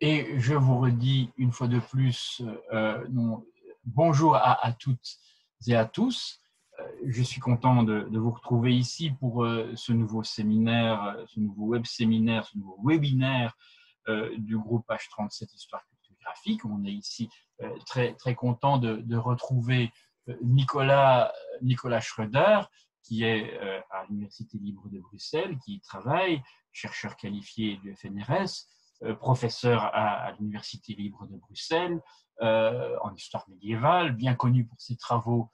Et je vous redis une fois de plus bonjour à toutes et à tous. Je suis content de vous retrouver ici pour ce nouveau séminaire, ce nouveau web séminaire, ce nouveau webinaire du groupe H37 Histoire Culture Graphique. On est ici très, très content de retrouver Nicolas Schröder, qui est à l'Université libre de Bruxelles, qui travaille, chercheur qualifié du FNRS, professeur à l'Université libre de Bruxelles en histoire médiévale, bien connu pour ses travaux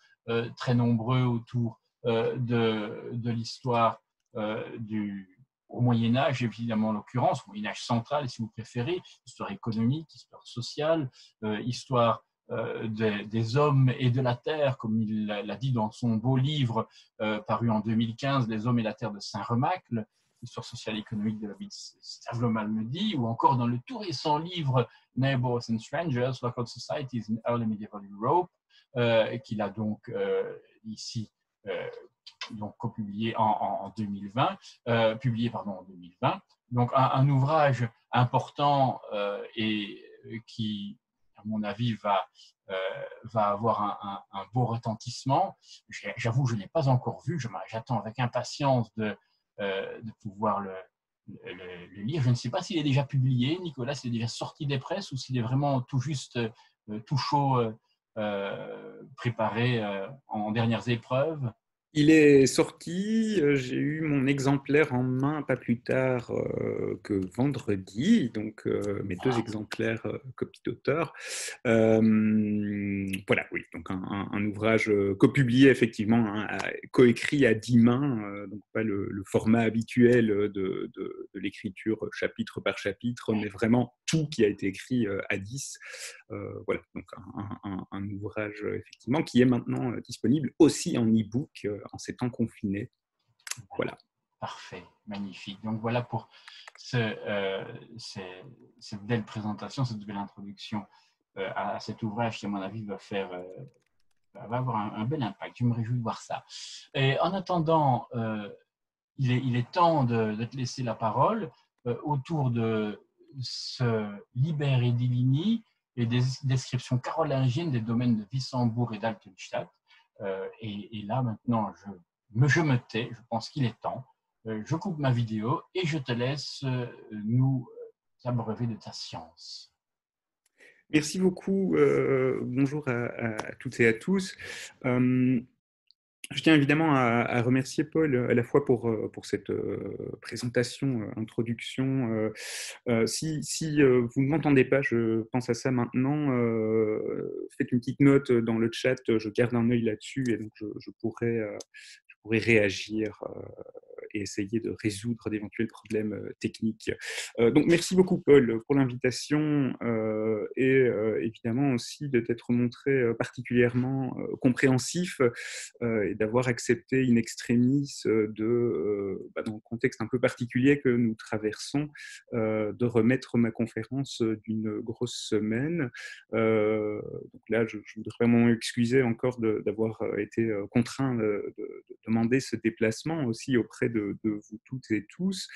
très nombreux autour de l'histoire au Moyen-Âge, évidemment en l'occurrence, au Moyen-Âge central, si vous préférez, histoire économique, histoire sociale, histoire des hommes et de la terre, comme il l'a dit dans son beau livre paru en 2015, Les hommes et la terre de Saint-Remacle, histoire sociale et économique de la ville Stavlo-Malmedy, ou encore dans le tout récent livre Neighbors and Strangers, Local Societies in Early Medieval Europe, qu'il a donc ici donc copublié en 2020, en 2020. Donc un ouvrage important et qui, à mon avis, va avoir un beau retentissement. J'avoue, je n'ai pas encore vu, j'attends avec impatience de pouvoir le lire. Je ne sais pas s'il est déjà publié, Nicolas, s'il est déjà sorti des presses ou s'il est vraiment tout juste, tout chaud, préparé en dernières épreuves. Il est sorti, j'ai eu mon exemplaire en main pas plus tard que vendredi, donc mes deux exemplaires copie d'auteur. Voilà, oui, donc un ouvrage copublié effectivement, hein, coécrit à 10 mains, donc pas le format habituel de l'écriture chapitre par chapitre, mais vraiment tout qui a été écrit à 10. Voilà, donc un ouvrage effectivement qui est maintenant disponible aussi en e-book en ces temps confinés. Voilà. Parfait, magnifique. Donc voilà pour cette belle présentation, cette belle introduction à cet ouvrage qui, à mon avis, va avoir un bel impact. Je me réjouis de voir ça. Et en attendant, il est temps de te laisser la parole autour de ce Liber Edilini et des descriptions carolingiennes des domaines de Wissembourg et d'Altenstadt. Et là, maintenant, je me tais, je pense qu'il est temps. Je coupe ma vidéo et je te laisse nous abreuver de ta science. Merci beaucoup. Bonjour à toutes et à tous. Je tiens évidemment à remercier Paul à la fois pour cette présentation, introduction. Si vous ne m'entendez pas, je pense à ça maintenant, faites une petite note dans le chat, je garde un œil là-dessus et donc je pourrais réagir et essayer de résoudre d'éventuels problèmes techniques. Donc merci beaucoup Paul pour l'invitation et évidemment aussi de t'être montré particulièrement compréhensif et d'avoir accepté in extremis dans le contexte un peu particulier que nous traversons, de remettre ma conférence d'une grosse semaine. Donc là, je voudrais vraiment m'excuser encore d'avoir été contraint de demander ce déplacement aussi auprès de vous toutes et tous.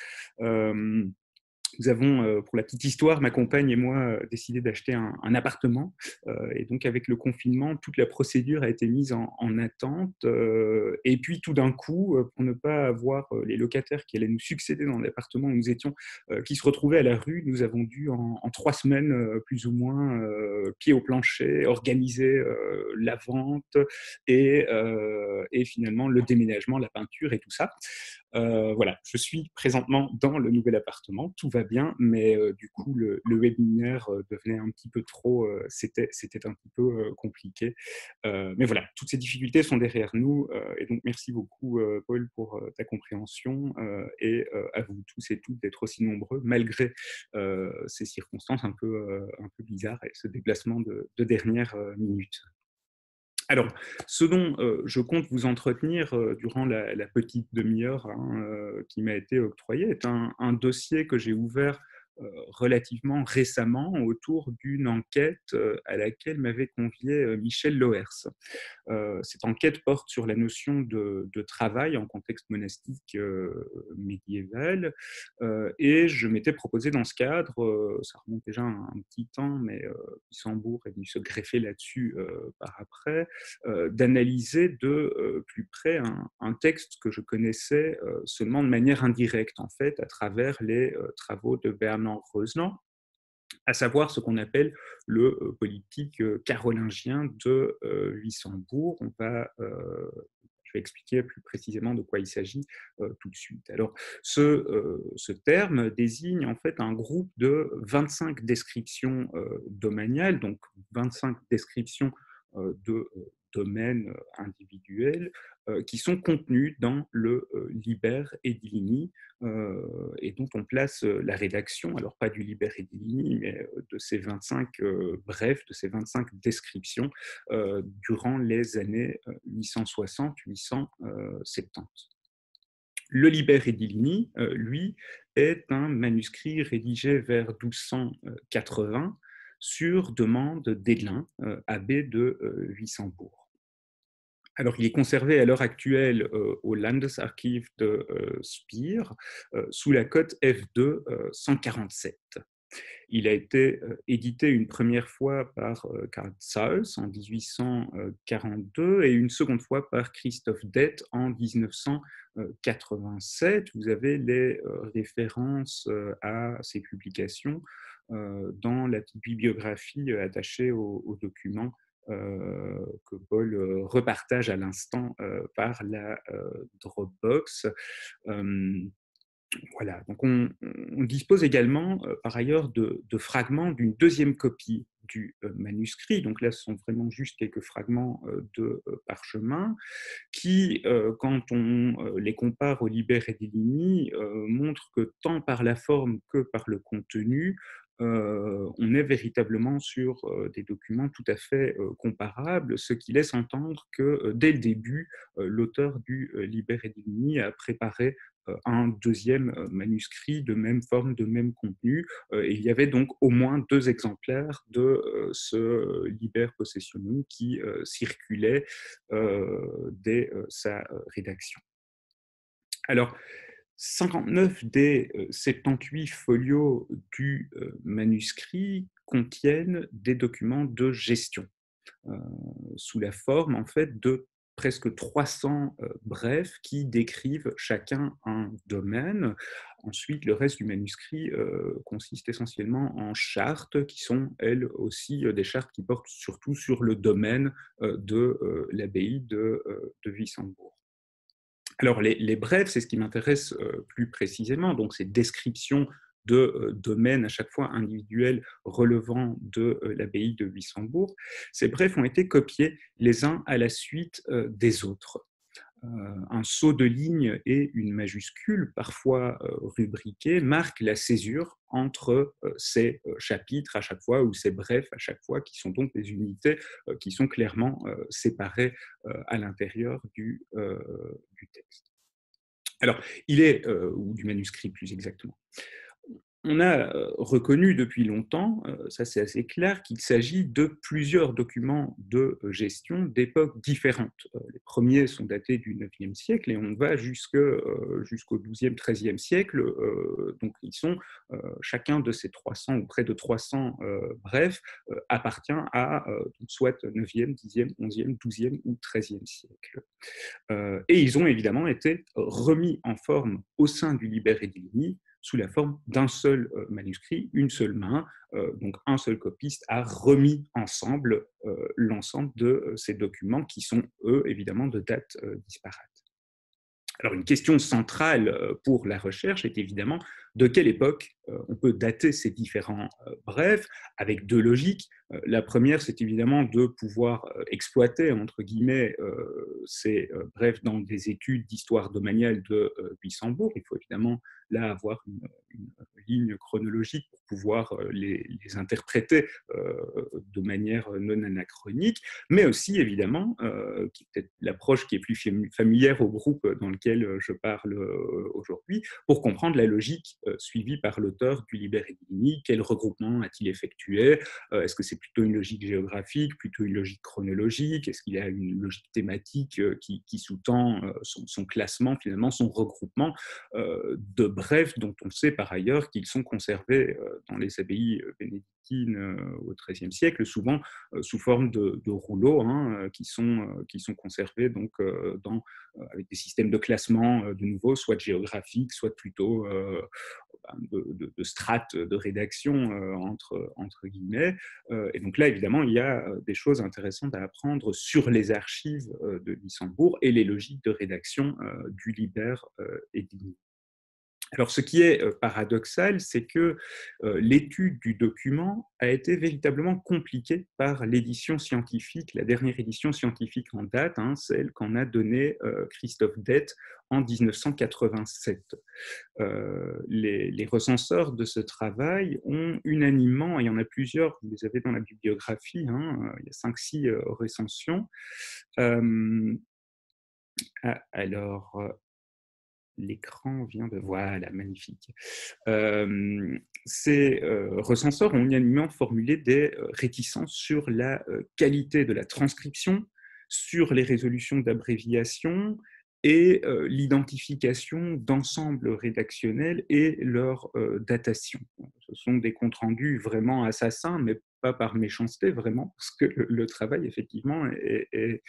Nous avons, pour la petite histoire, ma compagne et moi, décidé d'acheter un appartement. Et donc, avec le confinement, toute la procédure a été mise en attente. Et puis, tout d'un coup, pour ne pas avoir les locataires qui allaient nous succéder dans l'appartement où nous étions, qui se retrouvaient à la rue, nous avons dû, en 3 semaines, plus ou moins, pied au plancher, organiser la vente et finalement le déménagement, la peinture et tout ça. Voilà, je suis présentement dans le nouvel appartement, tout va bien, mais du coup, le webinaire devenait un petit peu trop, c'était un petit peu compliqué. Mais voilà, toutes ces difficultés sont derrière nous, et donc merci beaucoup, Paul, pour ta compréhension, et à vous tous et toutes d'être aussi nombreux, malgré ces circonstances un peu bizarres et ce déplacement de dernière minute. Alors, ce dont je compte vous entretenir durant la petite demi-heure qui m'a été octroyée est un dossier que j'ai ouvert relativement récemment autour d'une enquête à laquelle m'avait convié Michel Loers. Cette enquête porte sur la notion de travail en contexte monastique médiéval, et je m'étais proposé dans ce cadre, ça remonte déjà un petit temps, mais Wissembourg est venu se greffer là-dessus par après, d'analyser de plus près un texte que je connaissais seulement de manière indirecte, en fait, à travers les travaux de Bernard Reusner, à savoir ce qu'on appelle le politique carolingien de Wissembourg. Je vais expliquer plus précisément de quoi il s'agit tout de suite. Alors, ce terme désigne en fait un groupe de 25 descriptions domaniales, donc 25 descriptions de domaines individuels qui sont contenus dans le Liber Edilini, et dont on place la rédaction, alors pas du Liber Edilini, mais de ces 25 brefs, de ces 25 descriptions durant les années 860-870. Le Liber Edilini, lui, est un manuscrit rédigé vers 1280 sur demande d'Hédelin, abbé de Wissembourg. Alors, il est conservé à l'heure actuelle au Landesarchiv de Speer sous la cote F2 147. Il a été édité une première fois par Karl Zahles en 1842 et une seconde fois par Christophe Dett en 1987. Vous avez les références à ces publications dans la petite bibliographie attachée au document que Paul repartage à l'instant par la Dropbox. Voilà, donc on dispose également par ailleurs de fragments d'une deuxième copie du manuscrit. Donc là, ce sont vraiment juste quelques fragments de parchemin qui, quand on les compare au Liber Edilini, montrent que tant par la forme que par le contenu, on est véritablement sur des documents tout à fait comparables, ce qui laisse entendre que dès le début, l'auteur du Liber Edilini a préparé un deuxième manuscrit de même forme, de même contenu. Et il y avait donc au moins 2 exemplaires de ce Liber Possessionum qui circulait dès sa rédaction. Alors, 59 des 78 folios du manuscrit contiennent des documents de gestion, sous la forme en fait de presque 300 brefs qui décrivent chacun un domaine. Ensuite, le reste du manuscrit consiste essentiellement en chartes qui sont, elles aussi, des chartes qui portent surtout sur le domaine de l'abbaye de Wissembourg. Alors, les brefs, c'est ce qui m'intéresse plus précisément, donc ces descriptions de domaines à chaque fois individuels relevant de l'abbaye de Wissembourg. Ces brefs ont été copiés les uns à la suite des autres. Un saut de ligne et une majuscule, parfois rubriquée, marquent la césure entre ces chapitres à chaque fois, ou ces brefs à chaque fois, qui sont donc des unités qui sont clairement séparées à l'intérieur du texte. Alors, ou du manuscrit plus exactement. On a reconnu depuis longtemps, ça c'est assez clair, qu'il s'agit de plusieurs documents de gestion d'époques différentes. Les premiers sont datés du IXe siècle et on va jusqu'au XIIe, XIIIe siècle. Donc ils sont, chacun de ces 300 ou près de 300 brefs appartient à soit IXe, Xe, XIe, XIIe ou XIIIe siècle. Et ils ont évidemment été remis en forme au sein du Liber Edilini sous la forme d'un seul manuscrit, une seule main, donc un seul copiste a remis ensemble l'ensemble de ces documents qui sont, eux, évidemment, de dates disparates. Alors, une question centrale pour la recherche est évidemment de quelle époque on peut dater ces différents brefs, avec 2 logiques. La première, c'est évidemment de pouvoir exploiter, entre guillemets, ces brefs dans des études d'histoire domaniale de Wissembourg. Il faut évidemment là avoir une ligne chronologique pour pouvoir les interpréter de manière non anachronique, mais aussi évidemment, qui est peut-être l'approche qui est plus familière au groupe dans lequel je parle aujourd'hui, pour comprendre la logique suivi par l'auteur du Liber Edilini. Quel regroupement a-t-il effectué? Est-ce que c'est plutôt une logique géographique, plutôt une logique chronologique? Est-ce qu'il y a une logique thématique qui sous-tend son classement, finalement, son regroupement de brefs dont on sait par ailleurs qu'ils sont conservés dans les abbayes bénédictines au XIIIe siècle, souvent sous forme de rouleaux hein, qui sont conservés donc, avec des systèmes de classement de nouveau, soit géographiques, soit plutôt de strates de rédaction entre guillemets. Et donc là, évidemment, il y a des choses intéressantes à apprendre sur les archives de Wissembourg et les logiques de rédaction du Liber Edilini. Alors, ce qui est paradoxal, c'est que l'étude du document a été véritablement compliquée par l'édition scientifique, la dernière édition scientifique en date, hein, celle qu'en a donnée Christophe Dette en 1987. Les recenseurs de ce travail ont unanimement, et il y en a plusieurs, vous les avez dans la bibliographie, hein, il y a 5-6 recensions. Alors, l'écran vient de... Voilà, magnifique. Ces recenseurs ont unanimement formulé des réticences sur la qualité de la transcription, sur les résolutions d'abréviation et l'identification d'ensembles rédactionnels et leur datation. Ce sont des comptes rendus vraiment assassins, mais pas par méchanceté, vraiment, parce que le travail, effectivement, est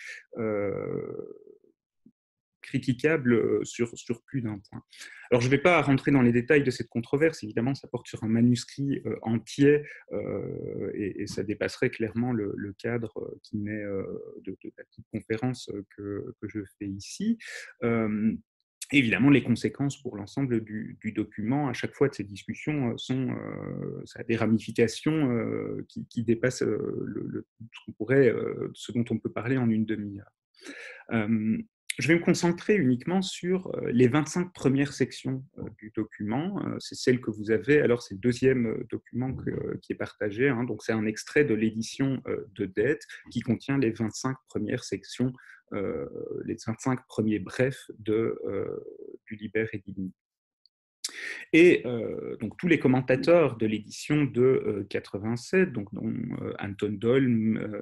critiquable sur plus d'un point. Alors, je ne vais pas rentrer dans les détails de cette controverse, évidemment, ça porte sur un manuscrit entier et ça dépasserait clairement le cadre qui met de la petite conférence que je fais ici. Évidemment, les conséquences pour l'ensemble du document, à chaque fois de ces discussions, ça a des ramifications qui dépassent ce dont on peut parler en une demi-heure. Je vais me concentrer uniquement sur les 25 premières sections du document. C'est celle que vous avez, alors c'est le deuxième document qui est partagé, hein, donc c'est un extrait de l'édition de Dette qui contient les 25 premières sections, les 25 premiers brefs du Liber Edilini. Et donc tous les commentateurs de l'édition de 87, donc, dont Anton Doll,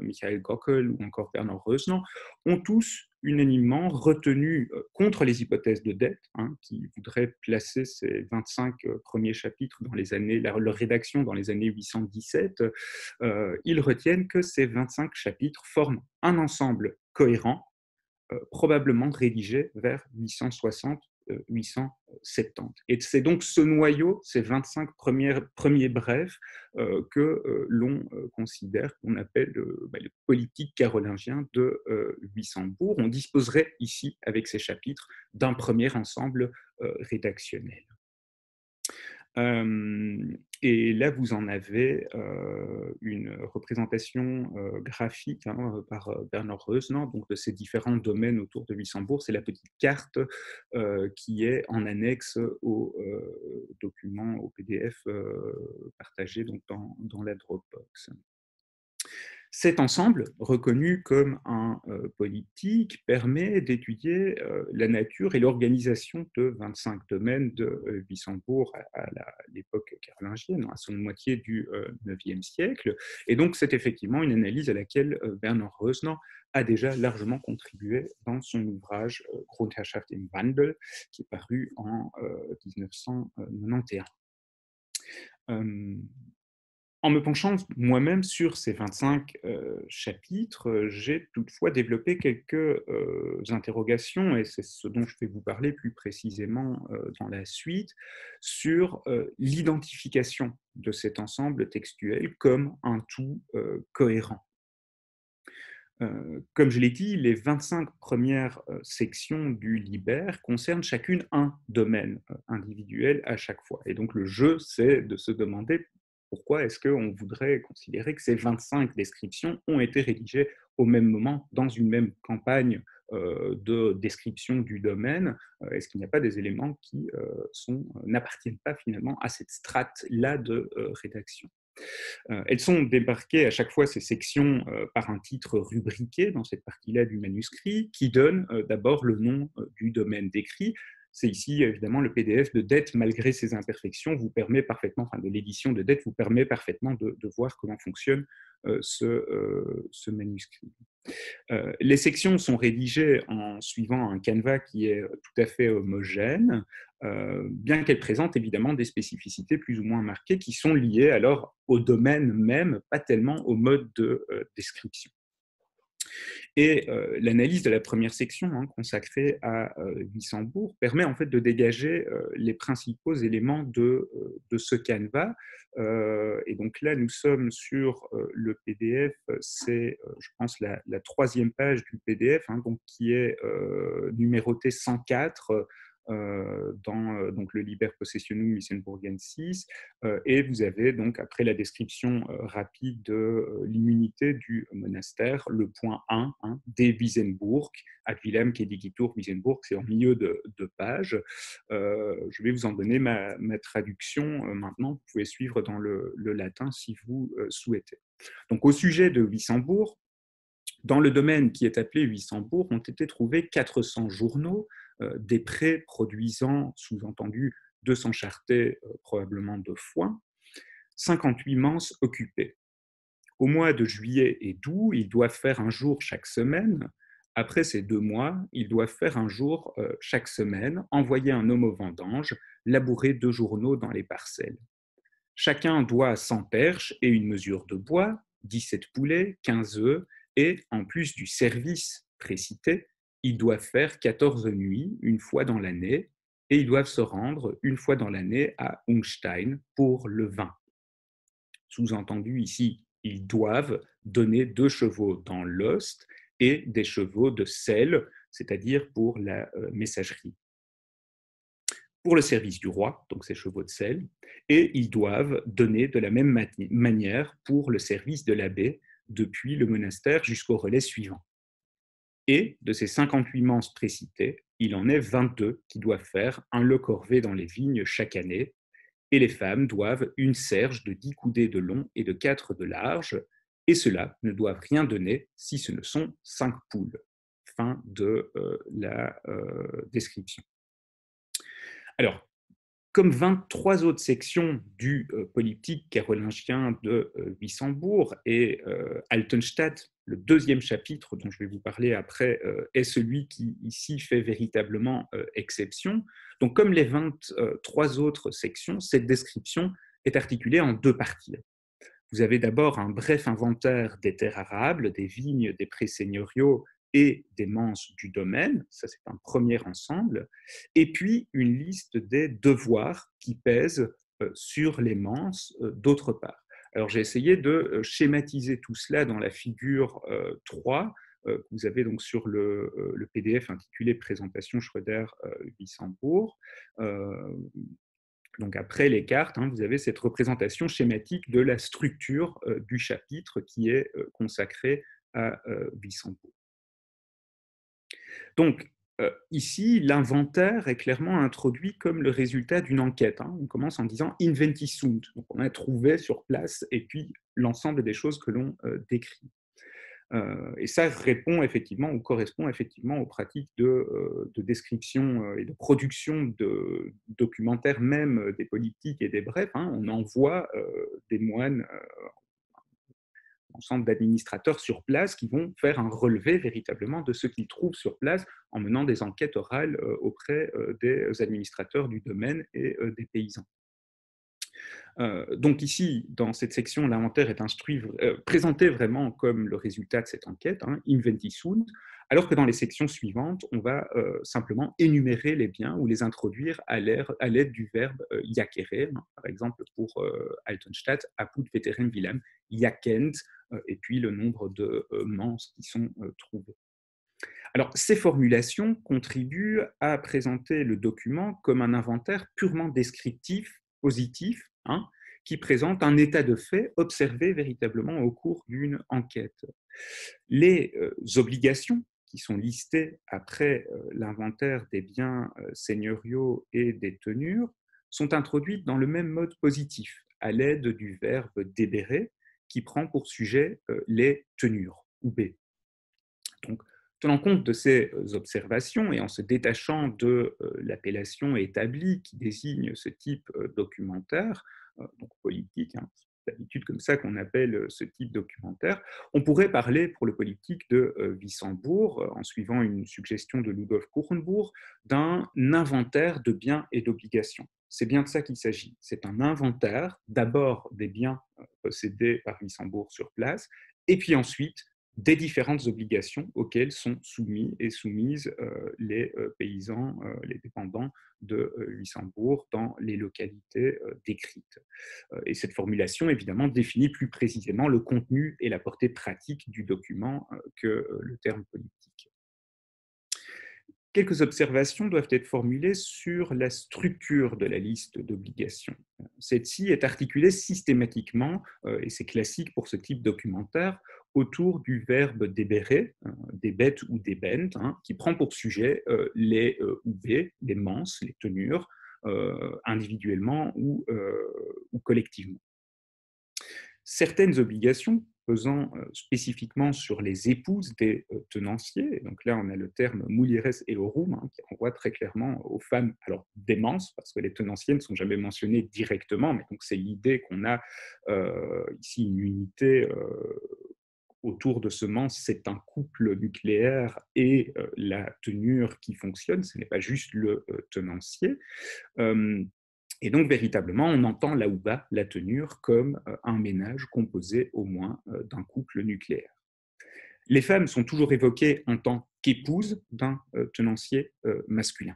Michael Gockel ou encore Bernard Reusner, ont tous unanimement retenu contre les hypothèses de Dette, hein, qui voudraient placer ces 25 premiers chapitres dans les années, leur rédaction dans les années 817, ils retiennent que ces 25 chapitres forment un ensemble cohérent, probablement rédigé vers 860 870. Et c'est donc ce noyau, ces 25 premiers brefs, que l'on considère, qu'on appelle le politique carolingien de Wissembourg. On disposerait ici, avec ces chapitres, d'un premier ensemble rédactionnel. Et là, vous en avez une représentation graphique hein, par Bernard Reusner, donc de ces différents domaines autour de Wissembourg. C'est la petite carte qui est en annexe au document, au PDF partagé donc, dans la Dropbox. Cet ensemble, reconnu comme un politique, permet d'étudier la nature et l'organisation de 25 domaines de Wissembourg à l'époque carolingienne, à son moitié du IXe siècle. Et donc, c'est effectivement une analyse à laquelle Bernard Reusner a déjà largement contribué dans son ouvrage Grundherrschaft im Wandel, qui est paru en 1991. En me penchant moi-même sur ces 25 chapitres, j'ai toutefois développé quelques interrogations, et c'est ce dont je vais vous parler plus précisément dans la suite, sur l'identification de cet ensemble textuel comme un tout cohérent. Comme je l'ai dit, les 25 premières sections du Liber concernent chacune un domaine individuel à chaque fois. Et donc le jeu, c'est de se demander pourquoi est-ce qu'on voudrait considérer que ces 25 descriptions ont été rédigées au même moment, dans une même campagne de description du domaine. Est-ce qu'il n'y a pas des éléments qui n'appartiennent pas finalement à cette strate-là de rédaction? Elles sont démarquées à chaque fois, ces sections, par un titre rubriqué dans cette partie-là du manuscrit, qui donne d'abord le nom du domaine décrit, c'est ici évidemment le PDF de dette malgré ses imperfections vous permet parfaitement, enfin de l'édition de dette vous permet parfaitement de voir comment fonctionne ce manuscrit. Les sections sont rédigées en suivant un canevas qui est tout à fait homogène, bien qu'elles présentent évidemment des spécificités plus ou moins marquées qui sont liées alors au domaine même, pas tellement au mode de description. Et l'analyse de la première section consacrée à Wissembourg permet en fait de dégager les principaux éléments de ce canevas. Et donc là, nous sommes sur le PDF, c'est, je pense, la troisième page du PDF, donc, qui est numérotée 104 dans donc le Liber Possessionum Wissembourgensis, et vous avez donc après la description rapide de l'immunité du monastère, le point 1, des Wissembourg, ad Wilhelm Kedigitur Wissembourg, c'est en milieu de page. Je vais vous en donner ma traduction maintenant, vous pouvez suivre dans le latin si vous souhaitez. Donc au sujet de Wissembourg, dans le domaine qui est appelé Wissembourg, ont été trouvés 400 journaux, des prés produisant, sous-entendu, 200 charretés, probablement de foin, 58 manses occupées. Au mois de juillet et d'août, ils doivent faire un jour chaque semaine. Après ces 2 mois, ils doivent faire un jour chaque semaine, envoyer un homme aux vendanges, labourer 2 journaux dans les parcelles. Chacun doit 100 perches et une mesure de bois, 17 poulets, 15 œufs, et en plus du service précité, ils doivent faire 14 nuits, une fois dans l'année, et ils doivent se rendre une fois dans l'année à Ungstein pour le vin. Sous-entendu ici, ils doivent donner 2 chevaux dans l'ost et des chevaux de selle, c'est-à-dire pour la messagerie. Pour le service du roi, donc ces chevaux de selle, et ils doivent donner de la même manière pour le service de l'abbé depuis le monastère jusqu'au relais suivant. Et de ces 58 manses précitées, il en est 22 qui doivent faire un le corvée dans les vignes chaque année, et les femmes doivent une serge de 10 coudées de long et de 4 de large, et ceux-là ne doivent rien donner si ce ne sont 5 poules. Fin de la description. Alors, comme 23 autres sections du polyptyque carolingien de Wissembourg et Altenstadt, le deuxième chapitre dont je vais vous parler après, est celui qui ici fait véritablement exception. Donc, comme les 23 autres sections, cette description est articulée en 2 parties. Vous avez d'abord un bref inventaire des terres arables, des vignes, des prés seigneuriaux et des manses du domaine, ça c'est un premier ensemble, et puis une liste des devoirs qui pèsent sur les manses d'autre part. Alors j'ai essayé de schématiser tout cela dans la figure 3, que vous avez donc sur le PDF intitulé Présentation Schroeder-Wissembourg. Donc après les cartes, vous avez cette représentation schématique de la structure du chapitre qui est consacré à Wissembourg. Donc ici, l'inventaire est clairement introduit comme le résultat d'une enquête. On commence en disant « inventi sunt », donc on a trouvé sur place, et puis l'ensemble des choses que l'on décrit. Et ça répond effectivement ou correspond effectivement aux pratiques de description et de production de documentaires, même des politiques et des brefs. On envoie des moines, ensemble d'administrateurs sur place qui vont faire un relevé véritablement de ce qu'ils trouvent sur place en menant des enquêtes orales auprès des administrateurs du domaine et des paysans. Donc ici, dans cette section, l'inventaire est présenté vraiment comme le résultat de cette enquête, inventi sunt, alors que dans les sections suivantes, on va simplement énumérer les biens ou les introduire à l'aide du verbe jacere, par exemple pour Altenstadt, apud veterem villam, jacent, et puis le nombre de manses qui sont trouvées. Alors, ces formulations contribuent à présenter le document comme un inventaire purement descriptif, positif, qui présente un état de fait observé véritablement au cours d'une enquête. Les obligations qui sont listées après l'inventaire des biens seigneuriaux et des tenures sont introduites dans le même mode positif, à l'aide du verbe débérer, qui prend pour sujet les tenures, ou B. Donc, Tenant compte de ces observations et en se détachant de l'appellation établie qui désigne ce type documentaire, donc politique, hein, c'est d'habitude comme ça qu'on appelle ce type documentaire, on pourrait parler pour le politique de Wissembourg, en suivant une suggestion de Ludolf Kuchenbourg, d'un inventaire de biens et d'obligations. C'est bien de ça qu'il s'agit. C'est un inventaire, d'abord des biens possédés par Wissembourg sur place, et puis ensuite des différentes obligations auxquelles sont soumis et soumises les paysans, les dépendants de Wissembourg dans les localités décrites. Et cette formulation, évidemment, définit plus précisément le contenu et la portée pratique du document que le terme politique. Quelques observations doivent être formulées sur la structure de la liste d'obligations. Celle-ci est articulée systématiquement, et c'est classique pour ce type documentaire, autour du verbe débérer, débet ou débent, qui prend pour sujet les oubés, les menses, les tenures, individuellement ou collectivement. Certaines obligations pesant spécifiquement sur les épouses des tenanciers, donc là on a le terme mulieres eorum, qui renvoie très clairement aux femmes, alors démence, parce que les tenanciers ne sont jamais mentionnés directement, mais donc c'est l'idée qu'on a ici une unité autour de ce mens, c'est un couple nucléaire et la tenure qui fonctionne, ce n'est pas juste le tenancier. Et donc, véritablement, on entend la houba, la tenure, comme un ménage composé au moins d'un couple nucléaire. Les femmes sont toujours évoquées en tant qu'épouses d'un tenancier masculin.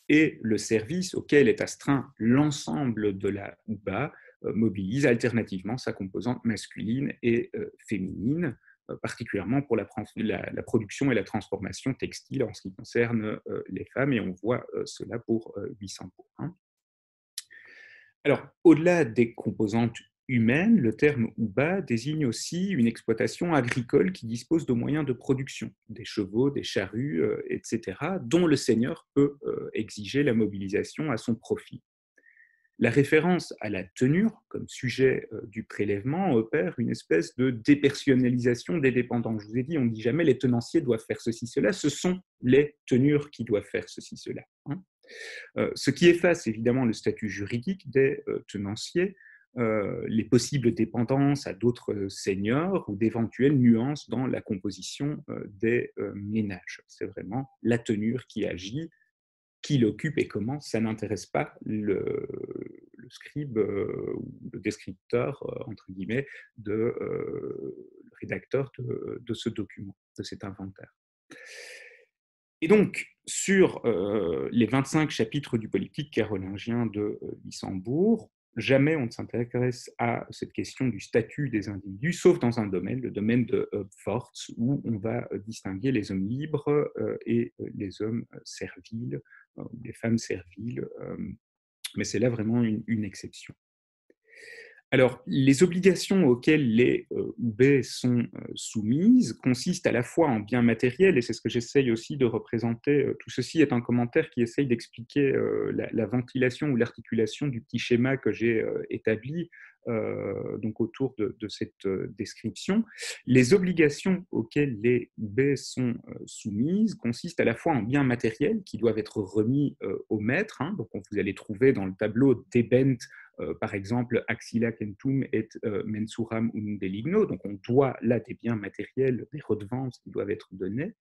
Et le service auquel est astreint l'ensemble de la houba mobilise alternativement sa composante masculine et féminine, particulièrement pour la production et la transformation textile en ce qui concerne les femmes, et on voit cela pour Wissembourg. Alors, au-delà des composantes humaines, le terme houba désigne aussi une exploitation agricole qui dispose de moyens de production, des chevaux, des charrues, etc., dont le seigneur peut exiger la mobilisation à son profit. La référence à la tenure comme sujet du prélèvement opère une espèce de dépersonnalisation des dépendants. Je vous ai dit, on ne dit jamais les tenanciers doivent faire ceci, cela, ce sont les tenures qui doivent faire ceci, cela. Ce qui efface évidemment le statut juridique des tenanciers, les possibles dépendances à d'autres seigneurs ou d'éventuelles nuances dans la composition des ménages. C'est vraiment la tenure qui agit, qui l'occupe et comment, ça n'intéresse pas le scribe ou le descripteur, entre guillemets, le rédacteur de ce document, de cet inventaire. Et donc, sur les 25 chapitres du politique carolingien de Wissembourg, jamais on ne s'intéresse à cette question du statut des individus, sauf dans un domaine, le domaine de Pforts, où on va distinguer les hommes libres et les hommes serviles, les femmes serviles, mais c'est là vraiment une exception. Alors, les obligations auxquelles les oubés sont soumises consistent à la fois en biens matériels, et c'est ce que j'essaye aussi de représenter. Tout ceci est un commentaire qui essaye d'expliquer la ventilation ou l'articulation du petit schéma que j'ai établi donc autour de cette description. Les obligations auxquelles les oubés sont soumises consistent à la fois en biens matériels qui doivent être remis au maître. Donc, vous allez trouver dans le tableau debent, par exemple, axilla centum et mensuram unum deligno, donc on doit là des biens matériels, des redevances qui doivent être données,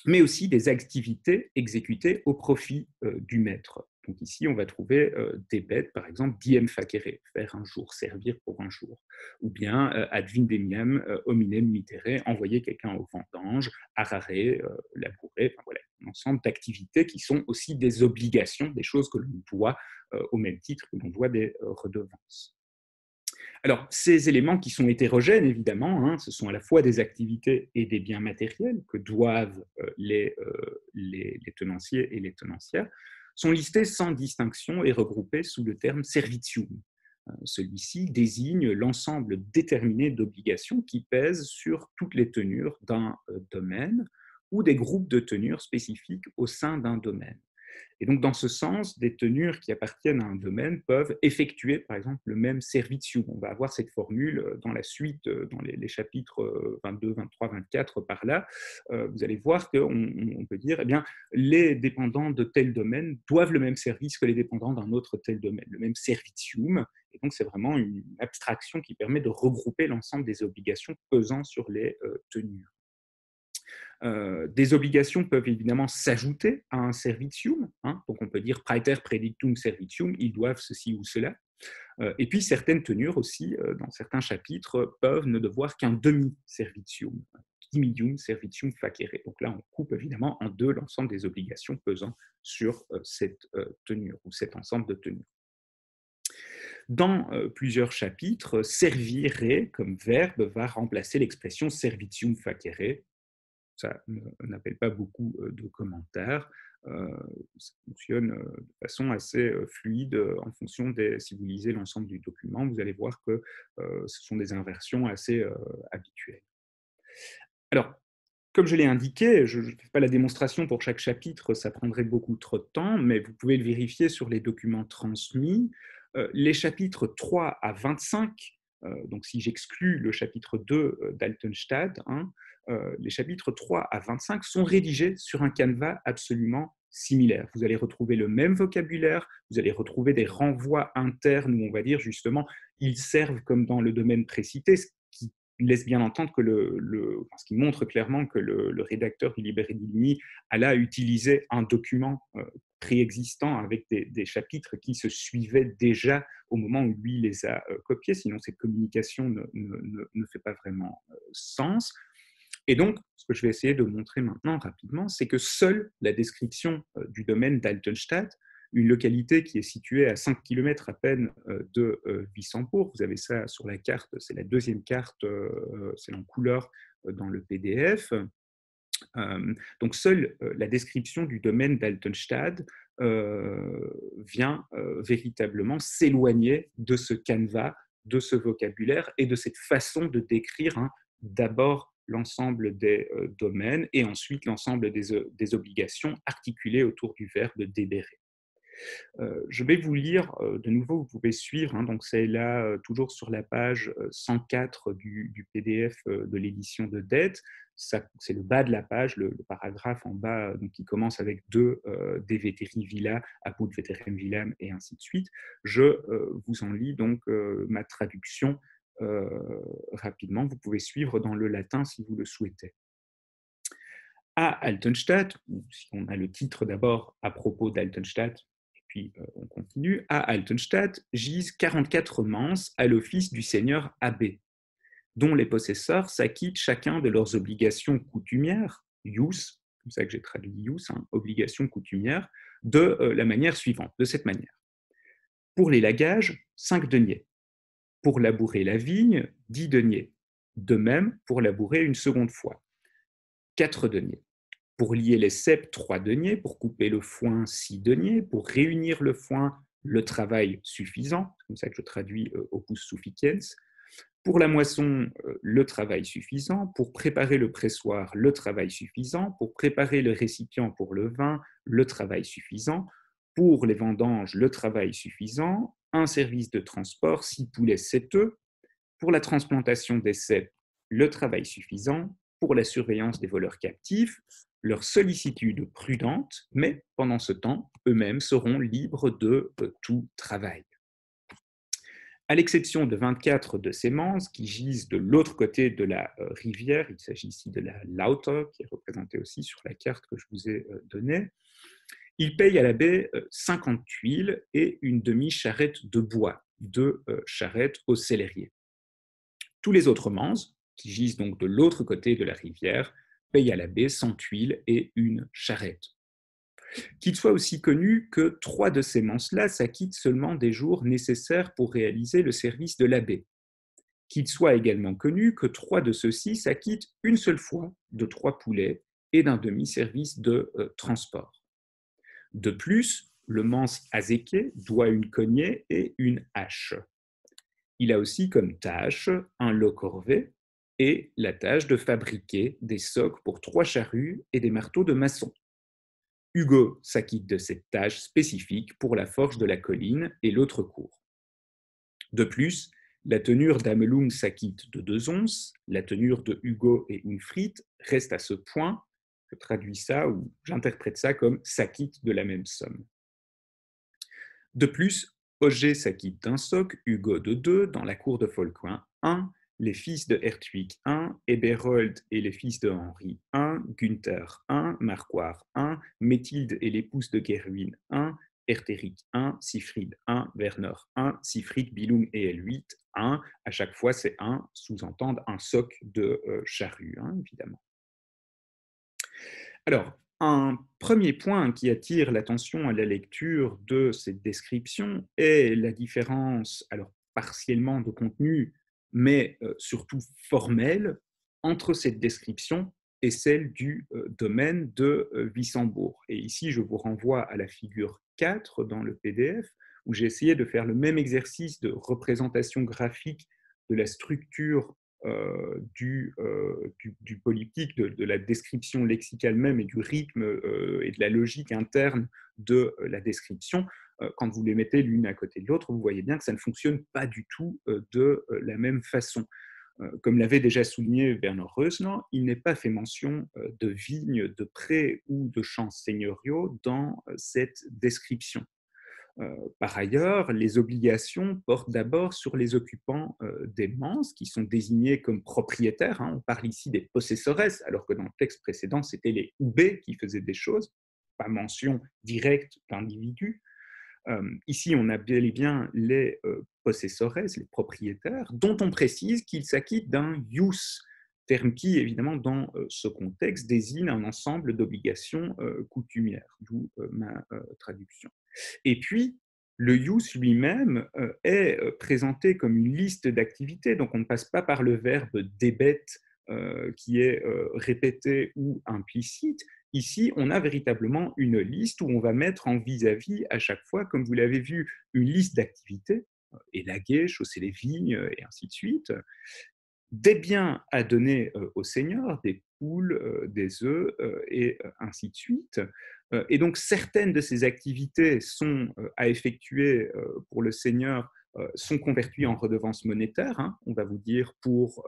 mais aussi des activités exécutées au profit du maître. Donc ici, on va trouver des bêtes, par exemple, diem facere, faire un jour, servir pour un jour, ou bien ad vindemiam hominem mitere, envoyer quelqu'un au vendange, arare, labourer, enfin voilà, un ensemble d'activités qui sont aussi des obligations, des choses que l'on doit au même titre que l'on doit des redevances. Alors, ces éléments qui sont hétérogènes, évidemment, ce sont à la fois des activités et des biens matériels que doivent les tenanciers et les tenancières, sont listés sans distinction et regroupés sous le terme servitium. Celui-ci désigne l'ensemble déterminé d'obligations qui pèsent sur toutes les tenures d'un domaine ou des groupes de tenures spécifiques au sein d'un domaine. Et donc, dans ce sens, des tenures qui appartiennent à un domaine peuvent effectuer, par exemple, le même servitium. On va avoir cette formule dans la suite, dans les chapitres 22, 23, 24, par là. Vous allez voir qu'on peut dire, eh bien, les dépendants de tel domaine doivent le même service que les dépendants d'un autre tel domaine, le même servitium. Et donc, c'est vraiment une abstraction qui permet de regrouper l'ensemble des obligations pesant sur les tenures. Des obligations peuvent évidemment s'ajouter à un servitium, hein, donc on peut dire praeter predictum servitium, ils doivent ceci ou cela. Et puis certaines tenures aussi, dans certains chapitres, peuvent ne devoir qu'un demi-servitium, dimidium servitium facere. Donc là, on coupe évidemment en deux l'ensemble des obligations pesant sur cette tenure ou cet ensemble de tenures. Dans plusieurs chapitres, servire comme verbe va remplacer l'expression servitium facere. Ça n'appelle pas beaucoup de commentaires. Ça fonctionne de façon assez fluide en fonction si vous lisez l'ensemble du document, vous allez voir que ce sont des inversions assez habituelles. Alors, comme je l'ai indiqué, je ne fais pas la démonstration pour chaque chapitre, ça prendrait beaucoup trop de temps, mais vous pouvez le vérifier sur les documents transmis. Les chapitres 3 à 25, donc si j'exclus le chapitre 2 d'Altenstadt, hein, les chapitres 3 à 25 sont rédigés sur un canevas absolument similaire. Vous allez retrouver le même vocabulaire, vous allez retrouver des renvois internes où on va dire justement, ils servent comme dans le domaine précité, ce qui laisse bien entendre que ce qui montre clairement que le rédacteur du Liberi Dillini a utilisé un document préexistant avec des chapitres qui se suivaient déjà au moment où lui les a copiés, sinon cette communication ne fait pas vraiment sens. Et donc, ce que je vais essayer de montrer maintenant rapidement, c'est que seule la description du domaine d'Altenstadt, une localité qui est située à 5 km à peine de Wissembourg, vous avez ça sur la carte, c'est la deuxième carte, c'est en couleur dans le PDF. Donc, seule la description du domaine d'Altenstadt vient véritablement s'éloigner de ce canevas, de ce vocabulaire et de cette façon de décrire d'abord l'ensemble des domaines et ensuite l'ensemble des obligations articulées autour du verbe débérer. Je vais vous lire de nouveau, vous pouvez suivre, donc c'est là toujours sur la page 104 du PDF de l'édition de Dette. C'est le bas de la page, le paragraphe en bas donc, qui commence avec De veteri villa, apud veterem villam et ainsi de suite. Je vous en lis donc ma traduction rapidement. Vous pouvez suivre dans le latin si vous le souhaitez. À Altenstadt, si on a le titre d'abord à propos d'Altenstadt, puis on continue, à Altenstadt gisent 44 manses à l'office du seigneur abbé, dont les possesseurs s'acquittent chacun de leurs obligations coutumières, ius, comme ça que j'ai traduit ius, obligations coutumières, de la manière suivante, de cette manière. Pour les lagages, 5 deniers. Pour labourer la vigne, 10 deniers. De même, pour labourer une seconde fois, 4 deniers. Pour lier les ceps, 3 deniers. Pour couper le foin, 6 deniers. Pour réunir le foin, le travail suffisant. C'est comme ça que je traduis opus sufficiens. Pour la moisson, le travail suffisant. Pour préparer le pressoir, le travail suffisant. Pour préparer le récipient pour le vin, le travail suffisant. Pour les vendanges, le travail suffisant. Un service de transport, 6 poulets, 7 œufs. Pour la transplantation des ceps, le travail suffisant. Pour la surveillance des voleurs captifs, leur sollicitude prudente, mais pendant ce temps, eux-mêmes seront libres de tout travail. À l'exception de 24 de ces manses qui gisent de l'autre côté de la rivière, il s'agit ici de la Lauter, qui est représentée aussi sur la carte que je vous ai donnée, ils payent à l'abbé 50 tuiles et une demi-charrette de bois, 2 charrettes au célérier. Tous les autres manses, qui gisent donc de l'autre côté de la rivière, payent à l'abbé 100 tuiles et une charrette. Qu'il soit aussi connu que 3 de ces manses-là s'acquittent seulement des jours nécessaires pour réaliser le service de l'abbé. Qu'il soit également connu que 3 de ceux-ci s'acquittent une seule fois de 3 poulets et d'un demi-service de transport. De plus, le manse azéké doit une cognée et une hache. Il a aussi comme tâche un lot corvée et la tâche de fabriquer des socs pour 3 charrues et des marteaux de maçon. Hugo s'acquitte de cette tâche spécifique pour la forge de la colline et l'autre cour. De plus, la tenure d'Amelung s'acquitte de 2 onces, la tenure de Hugo et Unfried reste à ce point, je traduis ça ou j'interprète ça comme s'acquitte de la même somme. De plus, Auger s'acquitte d'un soc, Hugo de 2, dans la cour de Folquin 1, les fils de Hertwig 1, Eberhold et les fils de Henri 1, Günther 1, Marquard 1, Méthilde et l'épouse de Gerwin 1, Erteric 1, Siegfried 1, Werner 1, Siegfried, Billung et L8 1. À chaque fois, c'est 1, sous-entendre un soc de charrue, hein, évidemment. Alors, un premier point qui attire l'attention à la lecture de cette description est la différence, alors partiellement de contenu, mais surtout formelle, entre cette description et celle du domaine de Wissembourg. Et ici, je vous renvoie à la figure 4 dans le PDF, où j'ai essayé de faire le même exercice de représentation graphique de la structure du polyptyque, de la description lexicale même et du rythme et de la logique interne de la description. Quand vous les mettez l'une à côté de l'autre, vous voyez bien que ça ne fonctionne pas du tout de la même façon. Comme l'avait déjà souligné Bernard Reusner, il n'est pas fait mention de vignes, de prés ou de champs seigneuriaux dans cette description. Par ailleurs, les obligations portent d'abord sur les occupants des manses, qui sont désignés comme propriétaires. Hein. On parle ici des possessores, alors que dans le texte précédent, c'était les oubés qui faisaient des choses, pas mention directe d'individus. Ici, on a bel et bien les possessores, les propriétaires, dont on précise qu'ils s'acquittent d'un ius, terme qui, évidemment, dans ce contexte, désigne un ensemble d'obligations coutumières, d'où ma traduction. Et puis, le ius lui-même est présenté comme une liste d'activités, donc on ne passe pas par le verbe débet qui est répété ou implicite. Ici, on a véritablement une liste où on va mettre en vis-à-vis à chaque fois, comme vous l'avez vu, une liste d'activités, élaguer, chausser les vignes, et ainsi de suite, des biens à donner au seigneur, des poules, des œufs, et ainsi de suite. Et donc, certaines de ces activités sont à effectuer pour le seigneur, sont converties en redevances monétaires. Hein. On va vous dire pour,